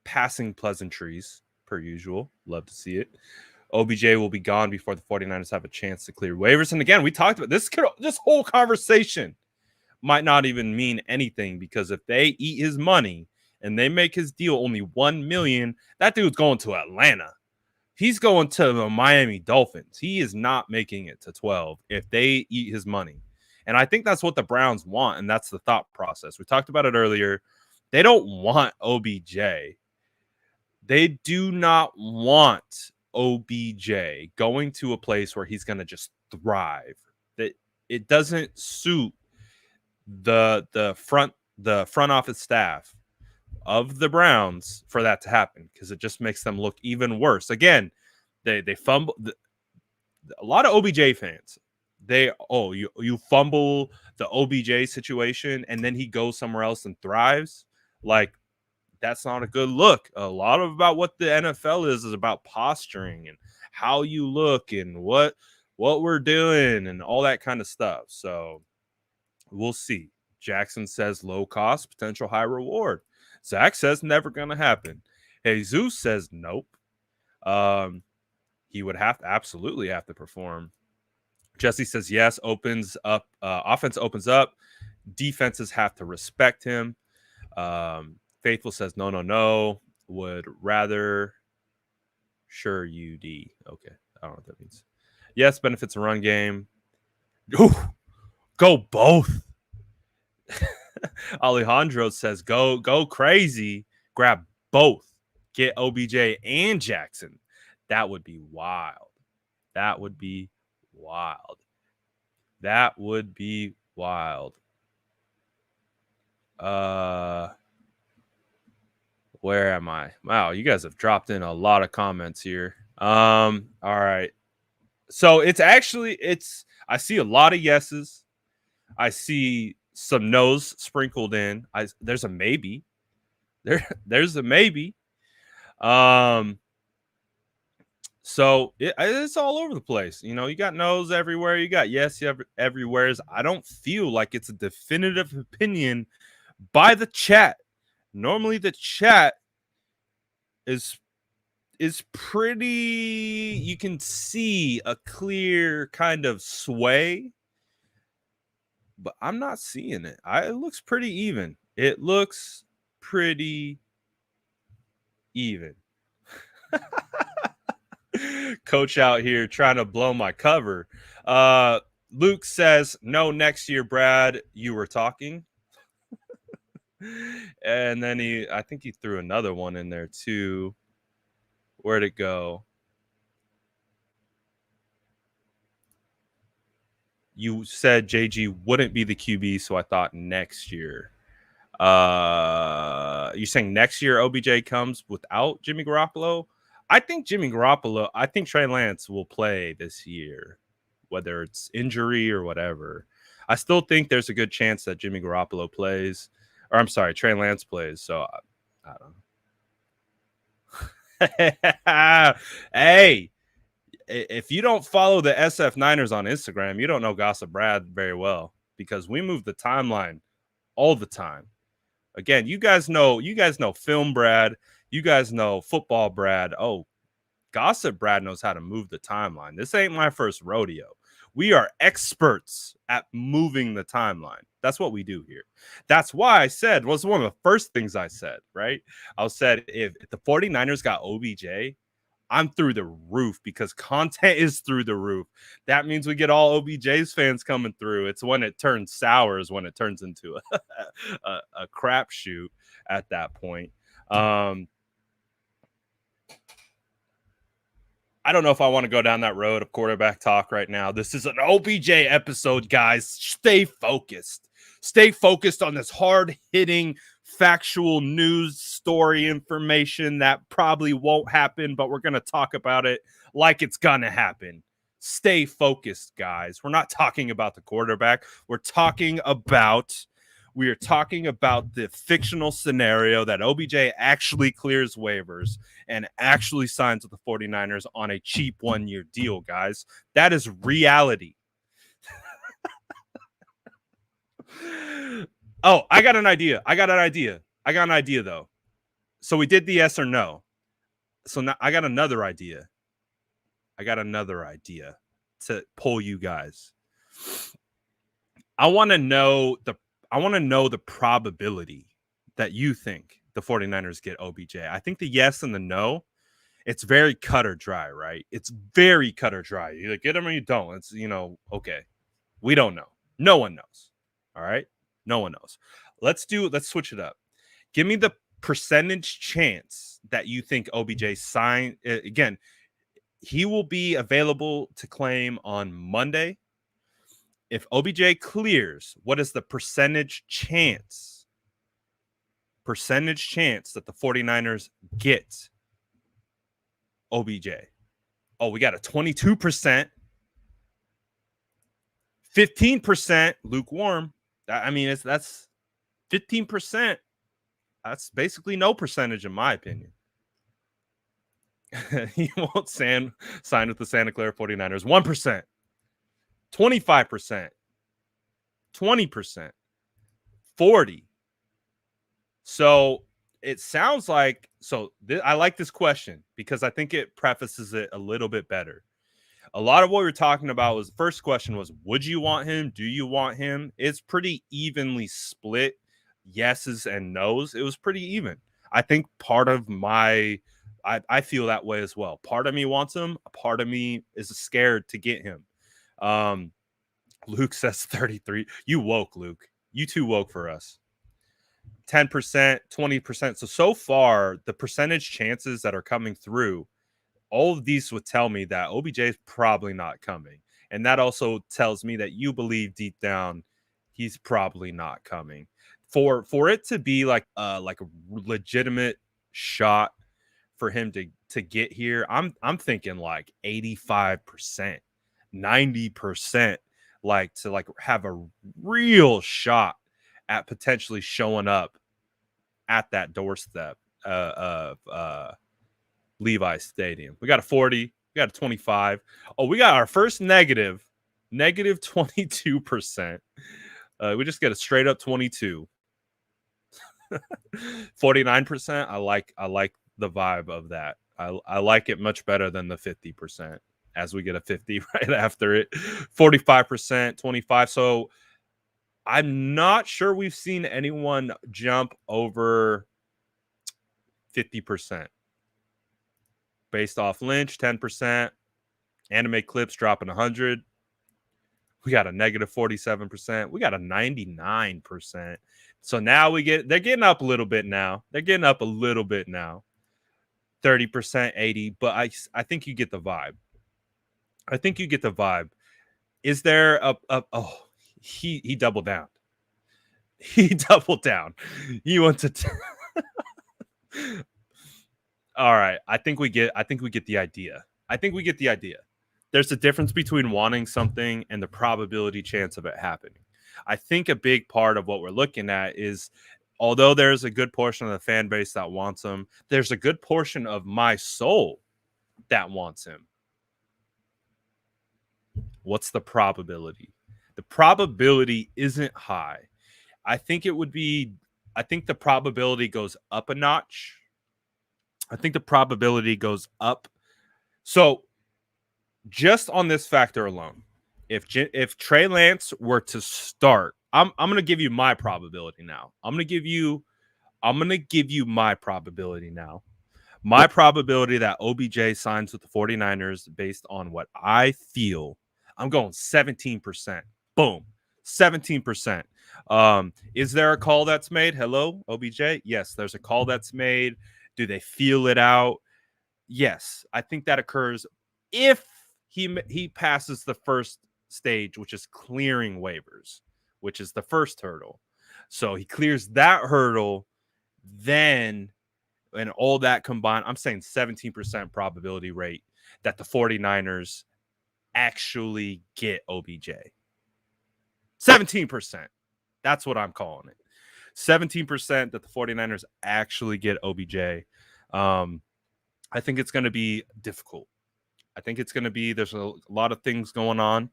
passing pleasantries per usual. Love to see it. OBJ will be gone before the 49ers have a chance to clear waivers. And again, we talked about this. This whole conversation might not even mean anything because if they eat his money and they make his deal only $1 million, that dude's going to Atlanta. He's going to the Miami Dolphins. He is not making it to 12 if they eat his money. And I think that's what the Browns want, and that's the thought process. We talked about it earlier. They don't want OBJ. They do not want OBJ going to a place where he's going to just thrive. That it doesn't suit the front office staff of the Browns for that to happen because it just makes them look even worse. Again, they fumble. A lot of OBJ fans, you fumble the OBJ situation and then he goes somewhere else and thrives. Like, that's not a good look. A lot of about what the NFL is about posturing and how you look and what we're doing and all that kind of stuff. So we'll see. Jackson says low cost, potential high reward. Zach says never going to happen. Jesus says nope. He would absolutely have to perform. Jesse says yes, opens up. Offense opens up. Defenses have to respect him. Faithful says no. Would rather. Sure, UD. Okay, I don't know what that means. Yes, benefits a run game. Ooh, go both. Alejandro says go crazy. Grab both. Get OBJ and Jackson. That would be wild. That would be wild. Where am I? Wow, you guys have dropped in a lot of comments here. All right. So it's I see a lot of yeses. I see some no's sprinkled in. There's a maybe. There's a maybe. So it's all over the place. You know, you got no's everywhere. You got yes everywhere. I don't feel like it's a definitive opinion by the chat. Normally the chat is is pretty, you can see a clear kind of sway, but I'm not seeing it. It looks pretty even. It looks pretty even. Coach out here trying to blow my cover. Luke says, no, next year, Brad, you were talking. And then I think he threw another one in there too. Where'd it go? You said JG wouldn't be the QB, so I thought next year. You're saying next year OBJ comes without Jimmy Garoppolo? I think Trey Lance will play this year, whether it's injury or whatever. I still think there's a good chance that Jimmy Garoppolo plays, or I'm sorry, Trey Lance plays. So I don't know. Hey, if you don't follow the SF Niners on Instagram, you don't know Gossip Brad very well, because we move the timeline all the time. Again, you guys know film Brad, you guys know football Brad. Oh, Gossip Brad knows how to move the timeline. This ain't my first rodeo. We are experts at moving the timeline. That's what we do here. That's why I said, was one of the first things I said, right? I said, if the 49ers got OBJ, I'm through the roof, because content is through the roof. That means we get all OBJ's fans coming through. It's when it turns sour, is when it turns into a crapshoot at that point. I don't know if I want to go down that road of quarterback talk right now. This is an OBJ episode, guys. Stay focused. Stay focused on this hard-hitting, factual news story information that probably won't happen, but we're going to talk about it like it's going to happen. Stay focused, guys. We're not talking about the quarterback. We are talking about the fictional scenario that OBJ actually clears waivers and actually signs with the 49ers on a cheap 1-year deal, guys. That is reality. Oh, I got an idea, though. So we did the yes or no. So now I got another idea. To pull you guys. I want to know the probability that you think the 49ers get OBJ. I think the yes and the no, it's very cut or dry, right? It's very cut or dry. You either get them or you don't. It's, okay. We don't know. No one knows. All right? No one knows. Let's switch it up. Give me the percentage chance that you think OBJ sign. Again, he will be available to claim on Monday. If OBJ clears, what is the percentage chance that the 49ers get OBJ? Oh, we got a 22%, 15% lukewarm. I mean, that's 15%. That's basically no percentage, in my opinion. He won't sign with the Santa Clara 49ers. 1%, 25%, 20%, 40%. So it sounds like, I like this question because I think it prefaces it a little bit better. A lot of what we were talking about was, the first question was, would you want him? Do you want him? It's pretty evenly split, yeses and nos. It was pretty even. I think part of I feel that way as well. Part of me wants him. A part of me is scared to get him. Luke says 33. You woke, Luke. You too woke for us. 10%, 20%. So far, the percentage chances that are coming through, all of these would tell me that OBJ is probably not coming. And that also tells me that you believe deep down he's probably not coming. For it to be like a legitimate shot for him to get here, I'm thinking like 85%, 90%, like to have a real shot at potentially showing up at that doorstep of Levi's Stadium. We got a 40, we got a 25. Oh, we got our first negative 22%. We just get a straight up 22. 49%. I like the vibe of that. I like it much better than the 50% as we get a 50 right after it. 45%, 25. So I'm not sure we've seen anyone jump over 50% based off Lynch, 10%, anime clips dropping 100. We got a negative 47%. We got a 99%. So now they're getting up a little bit now. They're getting up a little bit now. 30%, 80, but I think you get the vibe. I think you get the vibe. Is there a oh, he doubled down. He doubled down. He went to all right. I think we get the idea. I think we get the idea. There's a difference between wanting something and the probability chance of it happening. I think a big part of what we're looking at is although there's a good portion of the fan base that wants him, there's a good portion of my soul that wants him. What's the probability? The probability isn't high. I think the probability goes up a notch. I think the probability goes up. So just on this factor alone, if Trey Lance were to start, I'm going to give you my probability now. I'm going to give you my probability now. My probability that OBJ signs with the 49ers based on what I feel, I'm going 17%. Boom. 17%. Is there a call that's made? Hello, OBJ? Yes, there's a call that's made. Do they feel it out? Yes, I think that occurs if he passes the first stage, which is clearing waivers, which is the first hurdle. So he clears that hurdle, then and all that combined, I'm saying 17% probability rate that the 49ers actually get OBJ. 17%. That's what I'm calling it. 17% that the 49ers actually get OBJ. I think it's going to be difficult. I think it's going to be, there's a lot of things going on.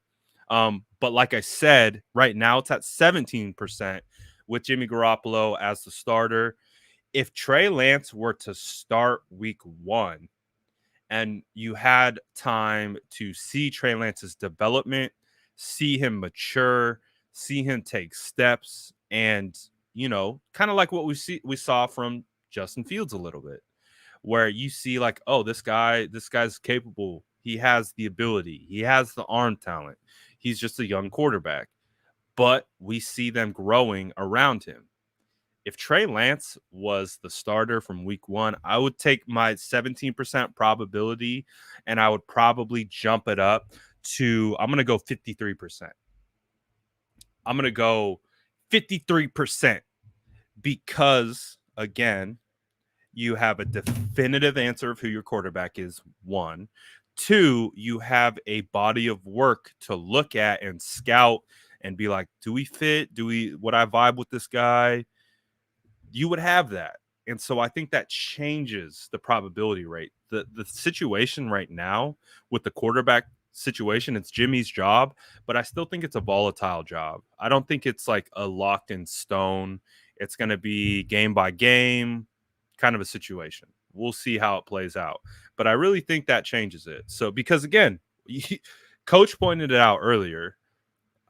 But like I said, right now it's at 17% with Jimmy Garoppolo as the starter. If Trey Lance were to start week 1 and you had time to see Trey Lance's development, see him mature, see him take steps, and, kind of like what we saw from Justin Fields a little bit, where you see like, oh, this guy's capable. He has the ability. He has the arm talent. He's just a young quarterback. But we see them growing around him. If Trey Lance was the starter from week 1, I would take my 17% probability and I would probably jump it up to, I'm going to go 53%. I'm going to go 53% because, again, you have a definitive answer of who your quarterback is, 1. 2, you have a body of work to look at and scout and be like, do we fit? Would I vibe with this guy? You would have that. And so I think that changes the probability rate. The situation right now with the quarterback situation, it's Jimmy's job, but I still think it's a volatile job. I don't think it's like a locked in stone. It's going to be game by game kind of a situation. We'll see how it plays out. But I really think that changes it. So because again, Coach pointed it out earlier,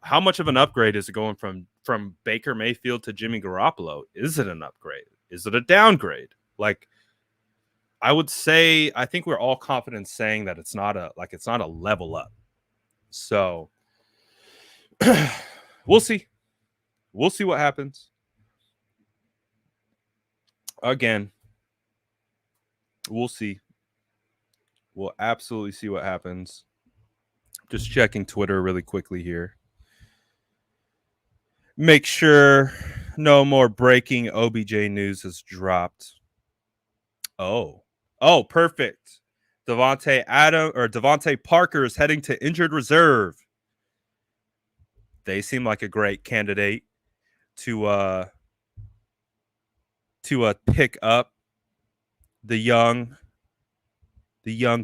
how much of an upgrade is it going from Baker Mayfield to Jimmy Garoppolo? Is it an upgrade? Is it a downgrade? Like, I would say, I think we're all confident saying that it's not a level up. So we'll see. We'll see what happens. Again, we'll see. We'll absolutely see what happens. Just checking Twitter really quickly here. Make sure no more breaking OBJ news has dropped. Oh, perfect. Devontae Parker is heading to injured reserve. They seem like a great candidate to pick up the young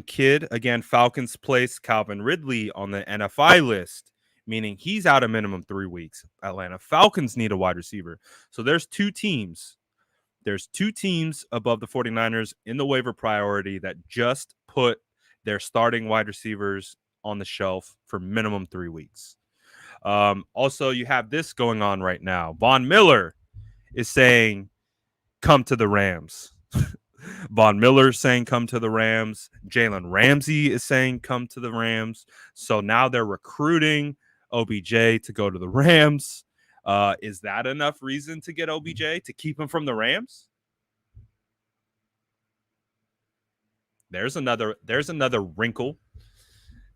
kid. Again, Falcons placed Calvin Ridley on the NFI list, meaning he's out a minimum 3 weeks. Atlanta Falcons need a wide receiver. So there's 2 teams There's 2 teams above the 49ers in the waiver priority that just put their starting wide receivers on the shelf for minimum 3 weeks. Also, you have this going on right now. Von Miller is saying, come to the Rams. Von Miller is saying, come to the Rams. Jalen Ramsey is saying, come to the Rams. So now they're recruiting OBJ to go to the Rams. Is that enough reason to get OBJ to keep him from the Rams? There's another wrinkle.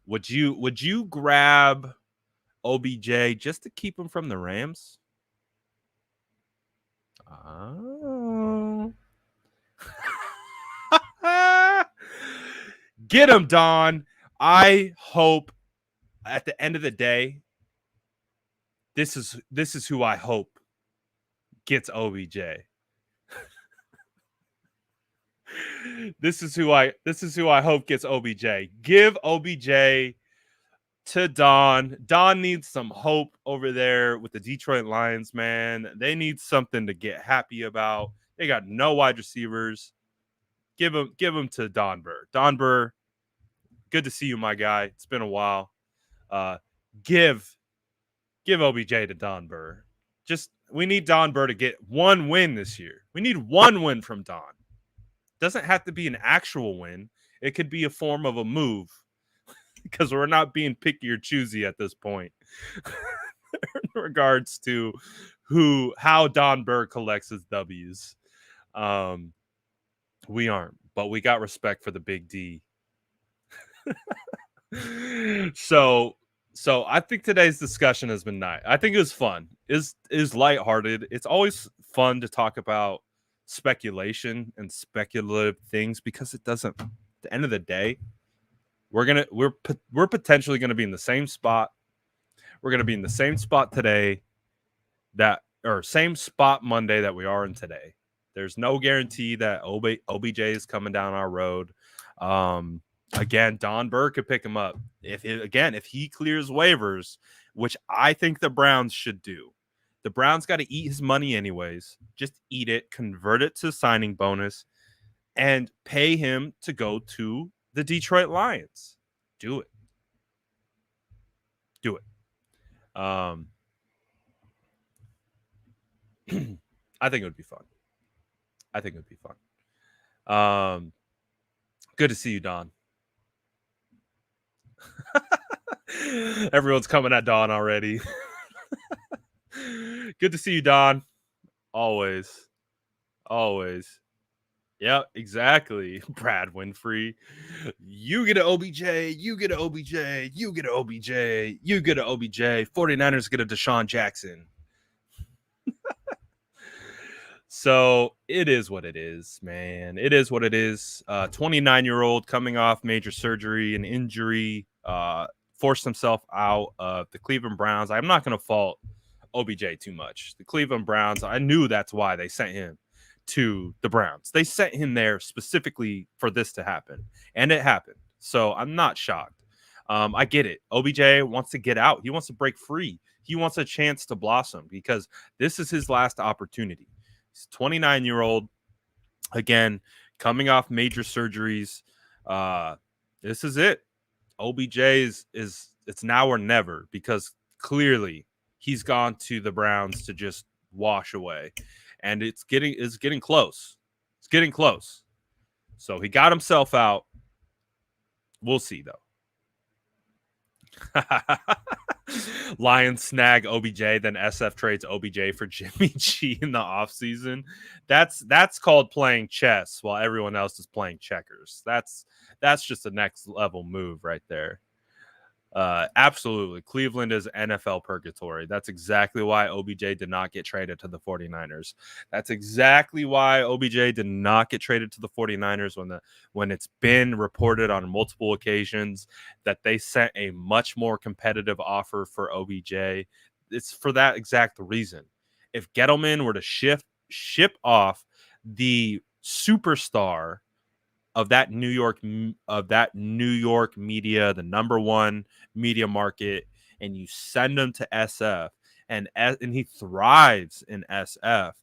Would you grab OBJ just to keep him from the Rams? Oh. Get him, Don. I hope at the end of the day, this is who I hope gets OBJ. This is who I hope gets OBJ. Give OBJ to Don. Don needs some hope over there with the Detroit Lions, man. They need something to get happy about. They got no wide receivers. Give him to Don Burr. Don Burr, good to see you, my guy. It's been a while. Give OBJ to Don Burr. We need Don Burr to get one win this year. We need one win from Don. Doesn't have to be an actual win. It could be a form of a move because we're not being picky or choosy at this point in regards to how Don Burr collects his W's. We aren't, but we got respect for the big D. So I think today's discussion has been nice. I think it was fun. Is lighthearted. It's always fun to talk about speculation and speculative things because it doesn't. At the end of the day, we're potentially gonna be in the same spot. We're gonna be in the same spot today same spot Monday that we are in today. There's no guarantee that OBJ is coming down our road. Again, Don Burr could pick him up if he clears waivers, which I think the Browns should do. The Browns got to eat his money anyways. Just eat it, convert it to signing bonus, and pay him to go to the Detroit Lions. Do it. I think it would be fun. Good to see you, Don. Everyone's coming at Don already. Good to see you, Don. Always. Yeah, exactly. Brad Winfrey. You get an OBJ. You get an OBJ. You get an OBJ. You get an OBJ. 49ers get a Deshaun Jackson. So it is what it is, man. It is what it is. 29-year-old coming off major surgery and injury, forced himself out of the Cleveland Browns. I'm not going to fault OBJ too much. The Cleveland Browns, I knew that's why they sent him to the Browns. They sent him there specifically for this to happen, and it happened. So I'm not shocked. I get it. OBJ wants to get out. He wants to break free. He wants a chance to blossom because this is his last opportunity. He's 29-year-old, again, coming off major surgeries. This is it. OBJ is it's now or never because clearly he's gone to the Browns to just wash away, and it's getting close. It's getting close. So he got himself out. We'll see though. Lions snag OBJ, then SF trades OBJ for Jimmy G in the offseason. That's called playing chess while everyone else is playing checkers. That's just a next level move right there. Absolutely. Cleveland is NFL purgatory. That's exactly why OBJ did not get traded to the 49ers. That's exactly why OBJ did not get traded to the 49ers when it's been reported on multiple occasions that they sent a much more competitive offer for OBJ. It's for that exact reason. If Gettleman were to ship off the superstar of that New York media, the number one media market, and you send him to SF, and he thrives in SF,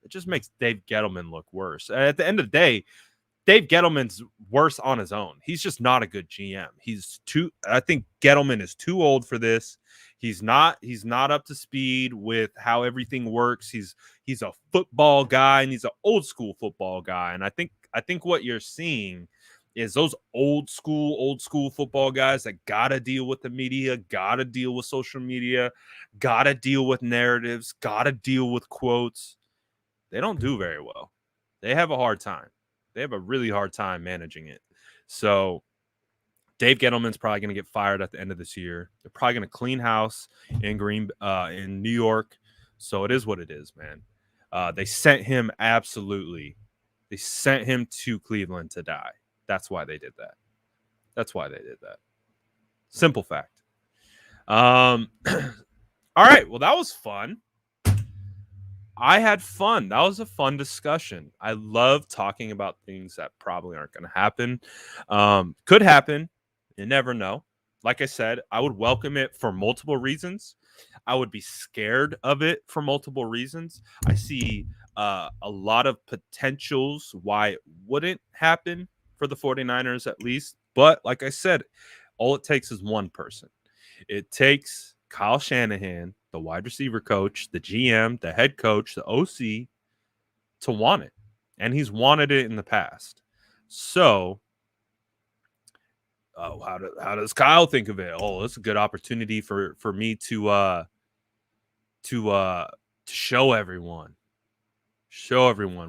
It just makes Dave Gettleman look worse. At the end of the day, Dave Gettleman's worse on his own. He's just not a good GM. I think Gettleman is too old for this. He's not up to speed with how everything works. He's a football guy, and he's an old school football guy. And I think what you're seeing is those old school football guys that gotta deal with the media, gotta deal with social media, gotta deal with narratives, gotta deal with quotes. They don't do very well. They have a hard time. They have a really hard time managing it. So Dave Gettleman's probably going to get fired at the end of this year. They're probably going to clean house in New York. So it is what it is, man. They sent him They sent him to Cleveland to die. That's why they did that. Simple fact. All right. Well, that was fun. I had fun. That was a fun discussion. I love talking about things that probably aren't going to happen. Could happen. You never know. Like I said, I would welcome it for multiple reasons. I would be scared of it for multiple reasons. I see a lot of potentials why it wouldn't happen for the 49ers at least. But like I said, all it takes is one person. It takes Kyle Shanahan, the wide receiver coach, the GM, the head coach, the OC, to want it. And he's wanted it in the past. So, how does Kyle think of it? Oh, it's a good opportunity for me to show everyone.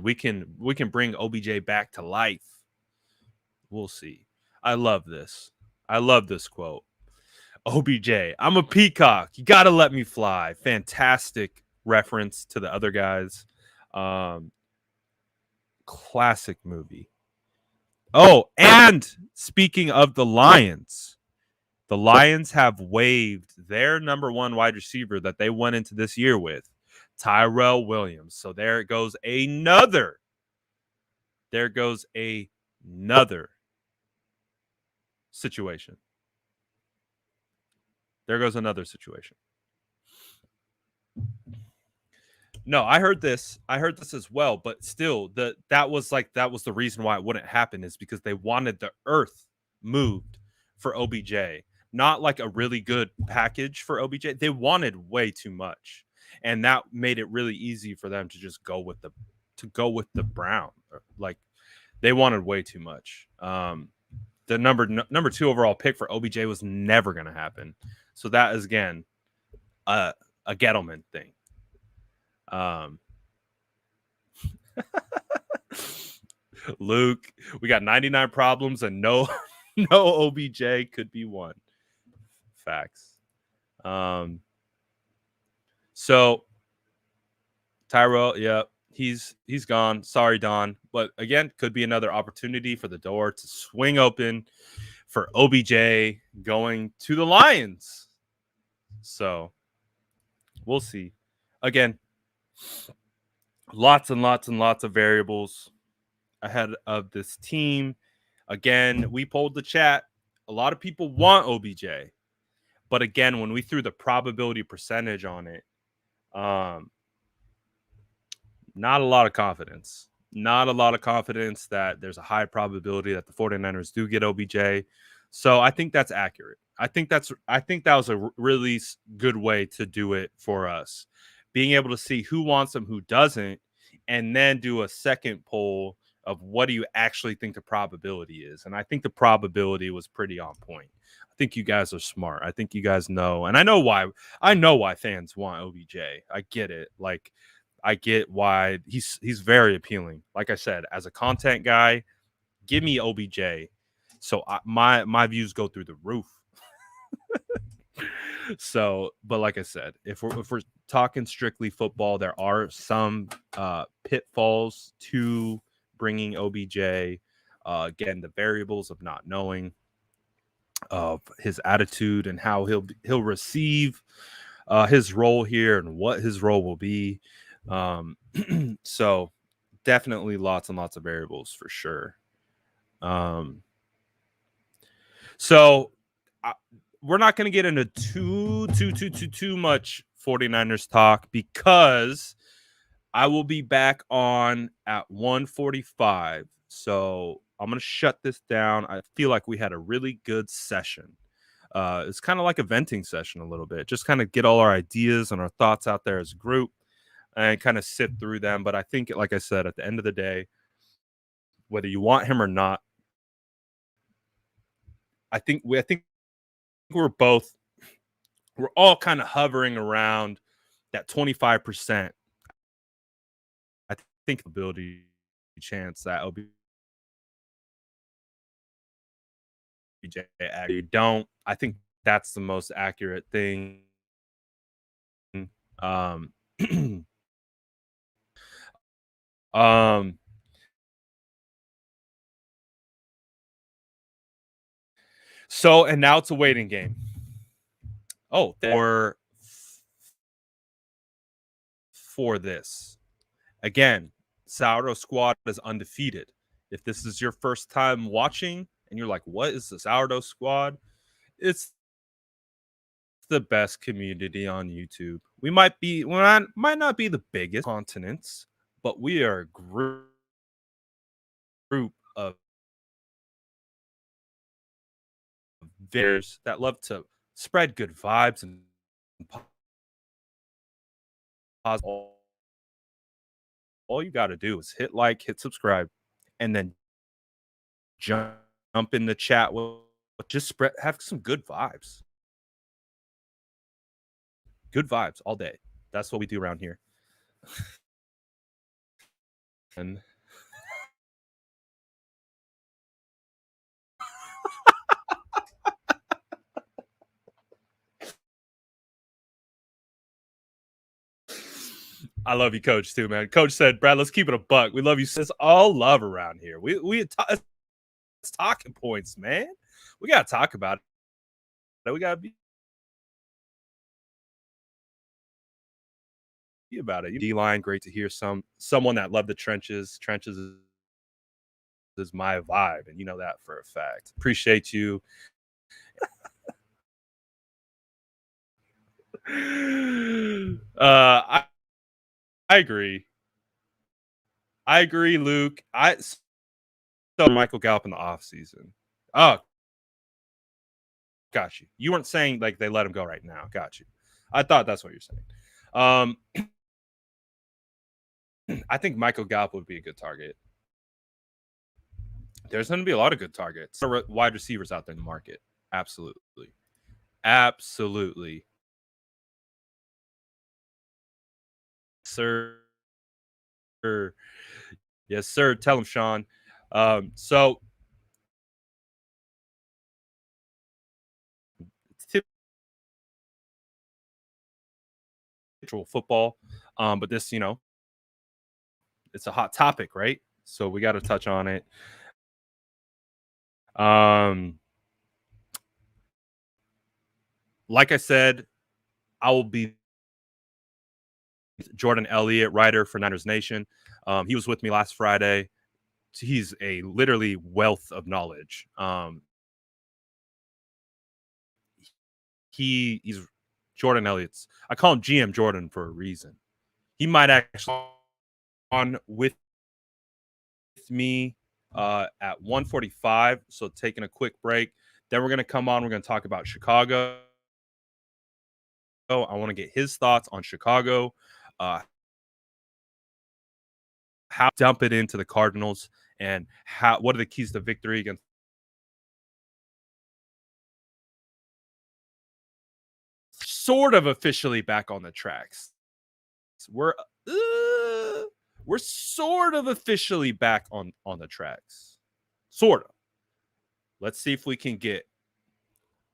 We can bring OBJ back to life. We'll see. I love this quote. OBJ, I'm a peacock. You got to let me fly. Fantastic reference to the other guys. Classic movie. Oh, and speaking of the Lions have waived their number one wide receiver that they went into this year with, Tyrell Williams. So there goes another situation. No, I heard this as well, but still, that was the reason why it wouldn't happen, is because they wanted the earth moved for OBJ, not like a really good package for OBJ. They wanted way too much, and that made it really easy for them to just go with the Brown. Like, they wanted way too much. The number 2 overall pick for OBJ was never going to happen. So that is, again, a Gettleman thing. Luke, we got 99 problems and no OBJ could be one. Facts. So Tyrell, yeah, he's gone. Sorry, Don. But again, could be another opportunity for the door to swing open for OBJ going to the Lions. So we'll see. Again, lots and lots and lots of variables ahead of this team. Again, we polled the chat. A lot of people want OBJ. But again, when we threw the probability percentage on it, not a lot of confidence. Not a lot of confidence that there's a high probability that the 49ers do get OBJ. So I think that's accurate. I think that was a really good way to do it for us. Being able to see who wants him, who doesn't, and then do a second poll of what do you actually think the probability is. And I think the probability was pretty on point. I think you guys are smart. I think you guys know. And I know why fans want OBJ. I get it. Like, I get why he's very appealing. Like I said, as a content guy, give me OBJ. So my views go through the roof. So, but like I said, if we're talking strictly football, there are some pitfalls to bringing OBJ. Again, the variables of not knowing of his attitude and how he'll receive his role here and what his role will be. So definitely lots and lots of variables for sure. So we're not going to get into too much 49ers talk because I will be back on at 1:45. So I'm gonna shut this down. I feel like we had a really good session. It's kind of like a venting session a little bit. Just kind of get all our ideas and our thoughts out there as a group and kind of sit through them. But I think, like I said, at the end of the day, whether you want him or not, I think we're both we're all kind of hovering around that 25%. I think ability chance that OBJ actually don't. I think that's the most accurate thing. Um, um, so and now it's a waiting game. Oh, for this again, Sourdough Squad is undefeated. If this is your first time watching and you're like, "What is the Sourdough Squad?" It's the best community on YouTube. We might not be the biggest continents, but we are a group of viewers that love to spread good vibes and positive. All you got to do is hit like, hit subscribe, and then jump in the chat with just spread have some good vibes all day. That's what we do around here. And I love you, Coach, too, man. Coach said, "Brad, let's keep it a buck. We love you. It's all love around here. It's talking points, man. We gotta talk about it. We gotta be about it. D line, great to hear someone that loved the trenches. Trenches is my vibe, and you know that for a fact. Appreciate you." I agree. I agree, Luke. I saw Michael Gallup in the offseason. Oh, got you. You weren't saying like they let him go right now. Got you. I thought that's what you're saying. I think Michael Gallup would be a good target. There's going to be a lot of good targets. Wide receivers out there in the market. Absolutely. Absolutely. Sir. Yes, sir. Tell him, Sean. So it's typical football. But this, it's a hot topic, right? So we got to touch on it. Like I said, I will be Jordan Elliott, writer for Niners Nation. He was with me last Friday. He's a literally wealth of knowledge. He's Jordan Elliott's. I call him GM Jordan for a reason. He might actually on with me at 1:45. So taking a quick break. Then we're gonna come on. We're gonna talk about Chicago. I want to get his thoughts on Chicago. How dump it into the Cardinals and what are the keys to victory against sort of officially back on the tracks. We're uh, we're sort of officially back on the tracks. Sort of. Let's see if we can get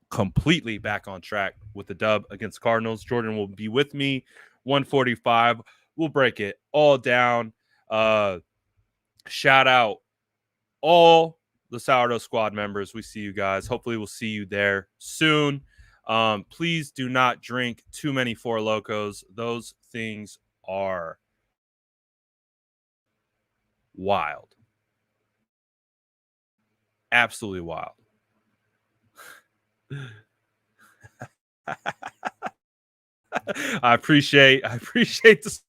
completely back on track with the dub against Cardinals. Jordan will be with me 1:45. We'll break it all down. Shout out all the Sourdough Squad members. We see you guys. Hopefully, we'll see you there soon. Please do not drink too many Four Locos. Those things are wild. Absolutely wild. I appreciate the